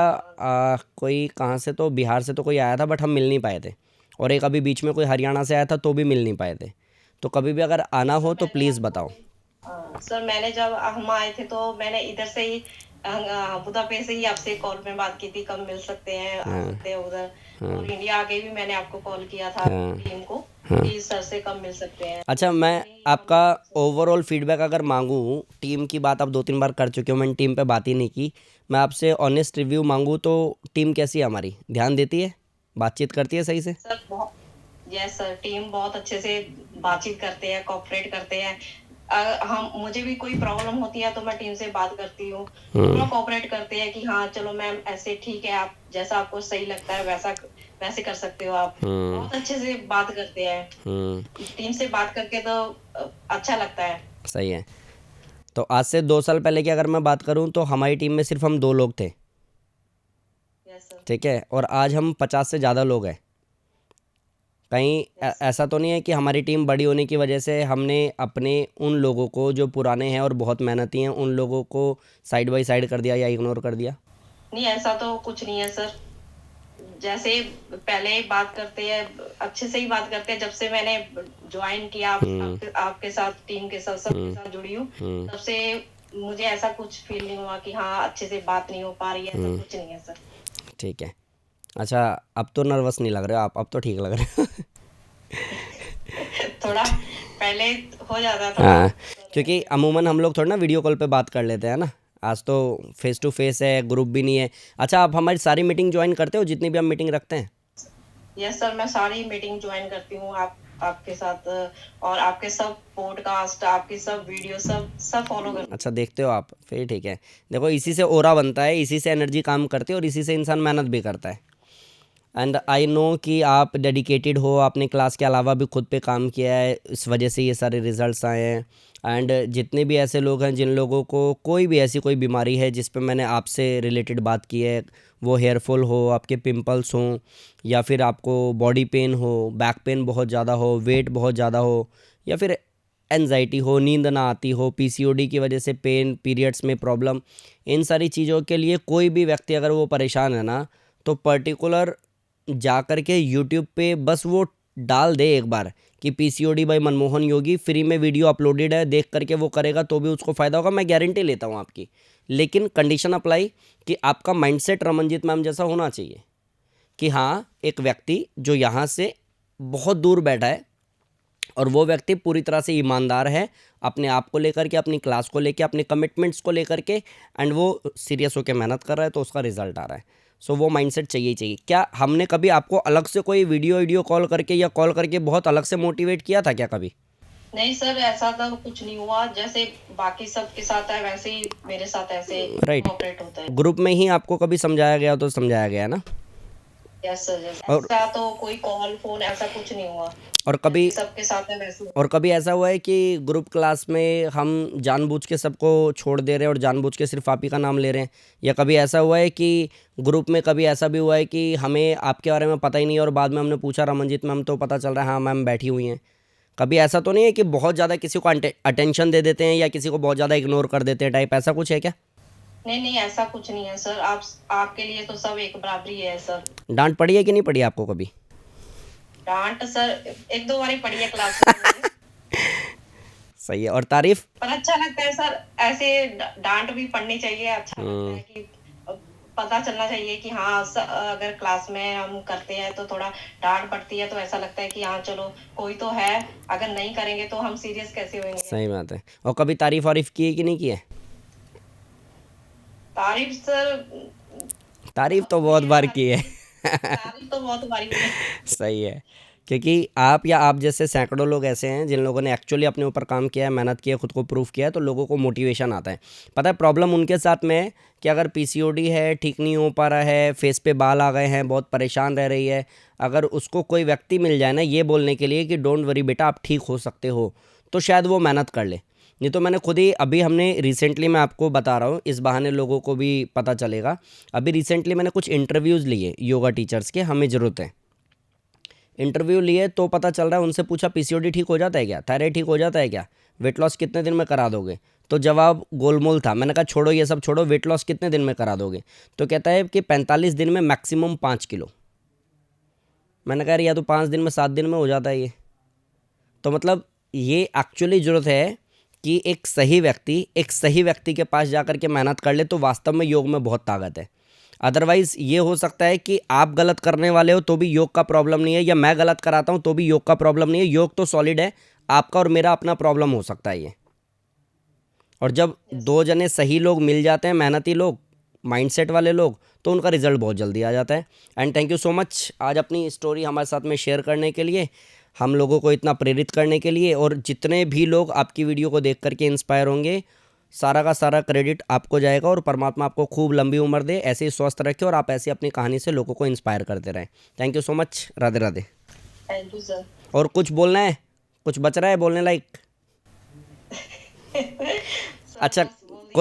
कोई कहाँ से, तो बिहार से तो कोई आया था, बट हम मिल नहीं पाए थे। और एक अभी बीच में कोई हरियाणा से आया था तो भी मिल नहीं पाए थे। तो कभी भी अगर आना सर हो तो मैंने प्लीज़ आपको, बताओ। सर मैंने जब हम आए थे तो मैंने इधर से ही बुदापेस्ट से ही आपसे कॉल पे बात की थी, कब मिल सकते हैं, आ हाँ सकते हैं उधर। हाँ और इंडिया आके भी मैंने आपको कॉल किया था हाँ टीम को हाँ। कि सर से कब मिल सकते हैं, अच्छा, तो मैं नहीं हम आपका सर। ओवरऑल फीडबैक अगर मांगूँ, टीम की बात आप 2-3 बार कर चुके हो, मैंने टीम पे बात ही नहीं की। मैं आपसे ऑनेस्ट रिव्यू मांगूँ तो टीम कैसी है हमारी, ध्यान देती है, बातचीत करती है सही से? सर बहुत, यस सर, टीम बहुत अच्छे से बातचीत करते हैं, कोऑपरेट करते हैं। हम मुझे भी कोई प्रॉब्लम होती है तो मैं टीम से बात करती हूँ, पूरा कोऑपरेट करते हैं कि हाँ चलो मैम ऐसे ठीक है, आप जैसा आपको सही लगता है वैसा वैसे कर सकते हो आप। बहुत अच्छे से बात करते हैं, टीम से बात करके तो अच्छा लगता है। सही है। तो आज से 2 साल पहले की अगर मैं बात करूं तो हमारी टीम में सिर्फ हम 2 लोग थे, यस सर। ठीक है? और आज हम 50 से ज़्यादा लोग हैं। कहीं यस सर। ऐसा तो नहीं है कि हमारी टीम बड़ी होने की वजह से हमने अपने उन लोगों को जो पुराने हैं और बहुत मेहनती हैं उन लोगों को साइड बाय साइड कर दिया या इग्नोर कर दिया? नहीं ऐसा तो कुछ नहीं है सर, जैसे पहले बात करते हैं, अच्छे से ही बात करते हैं। जब से मैंने ज्वाइन किया आपके साथ, टीम के साथ, सबके साथ जुड़ी हूँ, तब से मुझे ऐसा कुछ फील नहीं हुआ कि हाँ अच्छे से बात नहीं हो पा रही है, ऐसा कुछ नहीं है सर। ठीक है। अच्छा, अब तो नर्वस नहीं लग रहे हो आप, अब तो ठीक लग रहे हो। थोड़ा पहले हो जाता था हाँ, सर क्योंकि ऐसे। अमूमन हम लोग थोड़ा ना वीडियो कॉल पे बात कर लेते हैं ना। आज तो फेस टू फेस है, ग्रुप भी नहीं है। अच्छा, आप हमारी सारी मीटिंग ज्वाइन करते हो, जितनी भी हम मीटिंग रखते हैं? यस सर, मैं सारी मीटिंग ज्वाइन करती हूँ आप आपके साथ, और आपके सब पॉडकास्ट, आपकी सब वीडियो, सब सब फॉलो करती अच्छा, देखते हो आप, फिर ठीक है। देखो, इसी से ऑरा बनता है, इसी से एनर्जी काम करती है और इसी से इंसान मेहनत भी करता है। एंड आई नो कि आप डेडिकेटेड हो, आपने क्लास के अलावा भी खुद पे काम किया है, इस वजह से ये सारे रिजल्ट्स आए हैं। एंड जितने भी ऐसे लोग हैं जिन लोगों को कोई भी ऐसी कोई बीमारी है जिस पे मैंने आपसे रिलेटेड बात की है, वो हेयर फॉल हो, आपके पिंपल्स हों, या फिर आपको बॉडी पेन हो, बैक पेन बहुत ज़्यादा हो, वेट बहुत ज़्यादा हो, या फिर एनजाइटी हो, नींद ना आती हो, पीसीओडी की वजह से पेन, पीरियड्स में प्रॉब्लम, इन सारी चीज़ों के लिए कोई भी व्यक्ति अगर वो परेशान है ना, तो पर्टिकुलर जा कर के यूट्यूब पे बस वो डाल दे एक बार कि पीसीओडी बाय मनमोहन योगी, फ्री में वीडियो अपलोडेड है, देख करके वो करेगा तो भी उसको फ़ायदा होगा, मैं गारंटी लेता हूँ आपकी। लेकिन कंडीशन अप्लाई कि आपका माइंडसेट रमनजीत मैम जैसा होना चाहिए कि हाँ, एक व्यक्ति जो यहाँ से बहुत दूर बैठा है और वो व्यक्ति पूरी तरह से ईमानदार है अपने आप को लेकर के, अपनी क्लास को लेकर, अपने कमिटमेंट्स को लेकर के, एंड वो सीरियस होकर मेहनत कर रहा है तो उसका रिजल्ट आ रहा है। सो वो माइंडसेट चाहिए ही चाहिए। क्या हमने कभी आपको अलग से कोई वीडियो कॉल करके या कॉल करके बहुत अलग से मोटिवेट किया था क्या कभी? नहीं सर, ऐसा तो कुछ नहीं हुआ, जैसे बाकी सबके साथ है वैसे ही मेरे साथ ऐसे राइट। कोऑपरेट होता है। ग्रुप में ही आपको कभी समझाया गया तो समझाया गया ना? यस सर, यस, और ऐसा तो कोई कॉल फोन ऐसा कुछ नहीं हुआ, और कभी जैसे सबके साथ है वैसे ही। और कभी ऐसा हुआ है कि ग्रुप क्लास में हम जानबूझ के सबको छोड़ दे रहे हैं और जानबूझ के सिर्फ आप ही का नाम ले रहे हैं? या कभी ऐसा हुआ है कि ग्रुप में कभी ऐसा भी हुआ है कि हमें आपके बारे में पता ही नहीं है और बाद में हमने पूछा रमनजीत मैम तो पता चल रहा है हाँ मैम बैठी हुई हैं? कभी ऐसा तो नहीं है कि बहुत ज़्यादा किसी को अटेंशन दे देते हैं या किसी को बहुत ज़्यादा इग्नोर कर देते हैं, टाइप ऐसा कुछ है क्या? नहीं नहीं, ऐसा कुछ नहीं है सर, आप आपके लिए तो सब एक बराबरी है सर। डांट पड़ी है कि नहीं पड़ी आपको कभी? डांट सर एक दो बार ही पड़ी है क्लासेस में मुझे, सही है। और तारीफ? पर अच्छा लगता है सर, ऐसे डांट भी पढ़नी चाहिए, अच्छा लगता है कि अ, पता चलना चाहिए कि हाँ अगर क्लास में हम करते हैं तो थोड़ा डांट पड़ती है तो ऐसा लगता है कि हाँ चलो कोई तो है, अगर नहीं करेंगे तो हम सीरियस कैसे होंगे। सही बात है। और कभी तारीफ वारीफ की है कि नहीं की है? तारीफ सर, तारीफ तो हुई बहुत है बार की तारीफ, है। तारीफ तो बहुत बारी हुई है। सही है। क्योंकि आप या आप जैसे सैकड़ों लोग ऐसे हैं जिन लोगों ने एक्चुअली अपने ऊपर काम किया है, मेहनत की है, खुद को प्रूफ किया है, तो लोगों को मोटिवेशन आता है। पता है प्रॉब्लम उनके साथ में है कि अगर पीसीओडी है, ठीक नहीं हो पा रहा है, फेस पे बाल आ गए हैं, बहुत परेशान रह रही है, अगर उसको कोई व्यक्ति मिल जाए ना ये बोलने के लिए कि डोंट वरी बेटा आप ठीक हो सकते हो, तो शायद वो मेहनत कर ले। नहीं तो मैंने खुद ही अभी हमने रिसेंटली, मैं आपको बता रहा हूँ इस बहाने लोगों को भी पता चलेगा, अभी रिसेंटली मैंने कुछ इंटरव्यूज़ लिए योगा टीचर्स के, हमें ज़रूरत है। इंटरव्यू लिए तो पता चल रहा है, उनसे पूछा पीसीओडी ठीक हो जाता है क्या, थायराइड ठीक हो जाता है क्या, वेट लॉस कितने दिन में करा दोगे? तो जवाब गोलमोल था। मैंने कहा छोड़ो ये सब छोड़ो, वेट लॉस कितने दिन में करा दोगे? तो कहता है कि 45 दिन में मैक्सिमम 5 किलो। मैंने कहा यार या तो 5 दिन में 7 दिन में हो जाता है ये। तो मतलब ये एक्चुअली ज़रूरत है कि एक सही व्यक्ति के पास जा कर के मेहनत कर ले, तो वास्तव में योग में बहुत ताकत है। अदरवाइज़ ये हो सकता है कि आप गलत करने वाले हो तो भी योग का प्रॉब्लम नहीं है, या मैं गलत कराता हूँ तो भी योग का प्रॉब्लम नहीं है। योग तो सॉलिड है, आपका और मेरा अपना प्रॉब्लम हो सकता है ये। और जब दो जने सही लोग मिल जाते हैं, मेहनती लोग, माइंडसेट वाले लोग, तो उनका रिजल्ट बहुत जल्दी आ जाता है। And thank you so much आज अपनी स्टोरी हमारे साथ में शेयर करने के लिए, हम लोगों को इतना प्रेरित करने के लिए। और जितने भी लोग आपकी वीडियो को देख करके इंस्पायर होंगे, सारा का सारा क्रेडिट आपको जाएगा और परमात्मा आपको खूब लंबी उम्र दे, ऐसे ही स्वस्थ रखे और आप ऐसे अपनी कहानी से लोगों को इंस्पायर करते रहें। Thank you so much. Radhe Radhe. Thank you sir. और कुछ बोलना है? कुछ बच रहा है बोलने लायक? सर अच्छा, बस बोल दिया सब।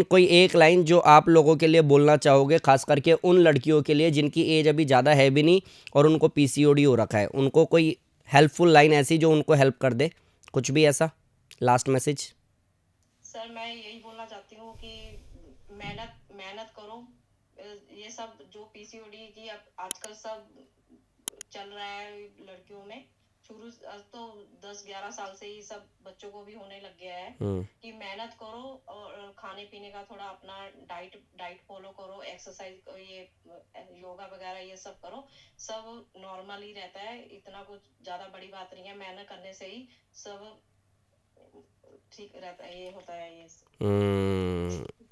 कोई एक लाइन जो आप लोगों के लिए बोलना चाहोगे, खास करके उन लड़कियों के लिए जिनकी एज अभी ज़्यादा है भी नहीं और उनको पीसीओडी हो रखा है, उनको कोई हेल्पफुल लाइन ऐसी जो उनको हेल्प कर दे, कुछ भी ऐसा लास्ट मैसेज? सर मैं यही बोलना चाहती हूँ कि मेहनत मेहनत करो, ये सब जो पीसीओडी की अब आजकल सब चल रहा है लड़कियों में, शुरू अब तो 10-11 साल से ही सब बच्चों को भी होने लग गया है हम्म कि मेहनत करो और खाने पीने का थोड़ा अपना डाइट डाइट फॉलो करो, एक्सरसाइज ये योगा वगैरह ये सब करो, सब नॉर्मल ही रहता है, इतना कुछ ज्यादा बड़ी बात नहीं है, मेहनत करने से ही सब ठीक रहता है, ये होता है ये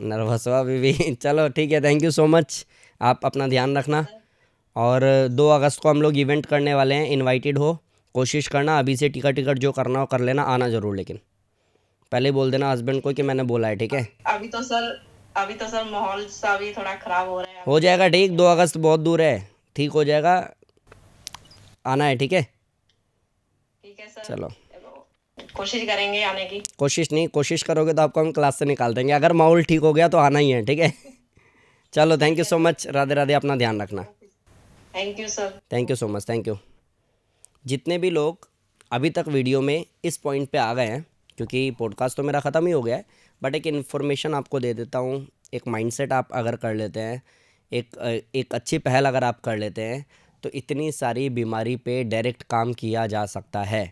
नर्वस हो अभी भी चलो ठीक है, थैंक यू सो मच। आप अपना ध्यान रखना। सर। और 2 अगस्त को हम लोग इवेंट करने वाले हैं, इनवाइटेड हो। कोशिश करना अभी से टिकट टिकट जो करना हो कर लेना, आना ज़रूर, लेकिन पहले ही बोल देना हस्बैंड को कि मैंने बोला है, ठीक है। अभी तो सर अभी तो सर माहौल सा भी थोड़ा खराब हो रहा है, हो अभी जाएगा तो ठीक, 2 अगस्त बहुत दूर है, ठीक हो जाएगा, आना है, ठीक है। ठीक है सर, चलो, कोशिश करेंगे आने की। कोशिश नहीं, कोशिश करोगे तो आपको हम क्लास से निकाल देंगे, अगर माहौल ठीक हो गया तो आना ही है, ठीक है। चलो, थैंक ठीक यू है so sir, much, Radhe Radhe, अपना ध्यान रखना। Thank you sir. Thank you so much, thank you. जितने भी लोग अभी तक वीडियो में इस पॉइंट पे आ गए हैं, क्योंकि पॉडकास्ट तो मेरा ख़त्म ही हो गया है, बट एक इन्फॉर्मेशन आपको दे देता हूँ। एक माइंडसेट आप अगर कर लेते हैं, एक अच्छी पहल अगर आप कर लेते हैं, तो इतनी सारी बीमारी पे डायरेक्ट काम किया जा सकता है।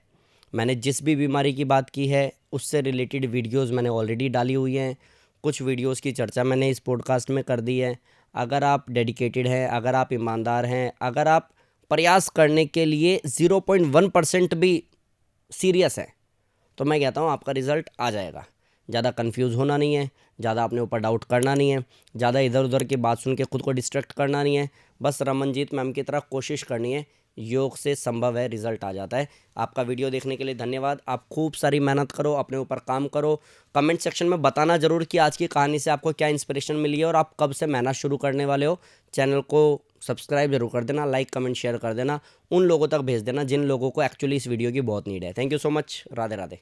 मैंने जिस भी बीमारी की बात की है उससे रिलेटेड वीडियोस मैंने ऑलरेडी डाली हुई हैं, कुछ वीडियोस की चर्चा मैंने इस पॉडकास्ट में कर दी है। अगर आप डेडिकेटेड हैं, अगर आप ईमानदार हैं, अगर आप प्रयास करने के लिए 0.1% भी सीरियस है, तो मैं कहता हूँ आपका रिज़ल्ट आ जाएगा। ज़्यादा कंफ्यूज होना नहीं है, ज़्यादा अपने ऊपर डाउट करना नहीं है, ज़्यादा इधर उधर की बात सुन के खुद को डिस्ट्रैक्ट करना नहीं है। बस रमनजीत मैम की तरह कोशिश करनी है, योग से संभव है, रिज़ल्ट आ जाता है। आपका वीडियो देखने के लिए धन्यवाद। आप खूब सारी मेहनत करो, अपने ऊपर काम करो। कमेंट सेक्शन में बताना ज़रूर कि आज की कहानी से आपको क्या इंस्पिरेशन मिली है और आप कब से मेहनत शुरू करने वाले हो। चैनल को सब्सक्राइब जरूर कर देना, लाइक कमेंट शेयर कर देना, उन लोगों तक भेज देना जिन लोगों को एक्चुअली इस वीडियो की बहुत नीड है। Thank you so much, Radhe Radhe.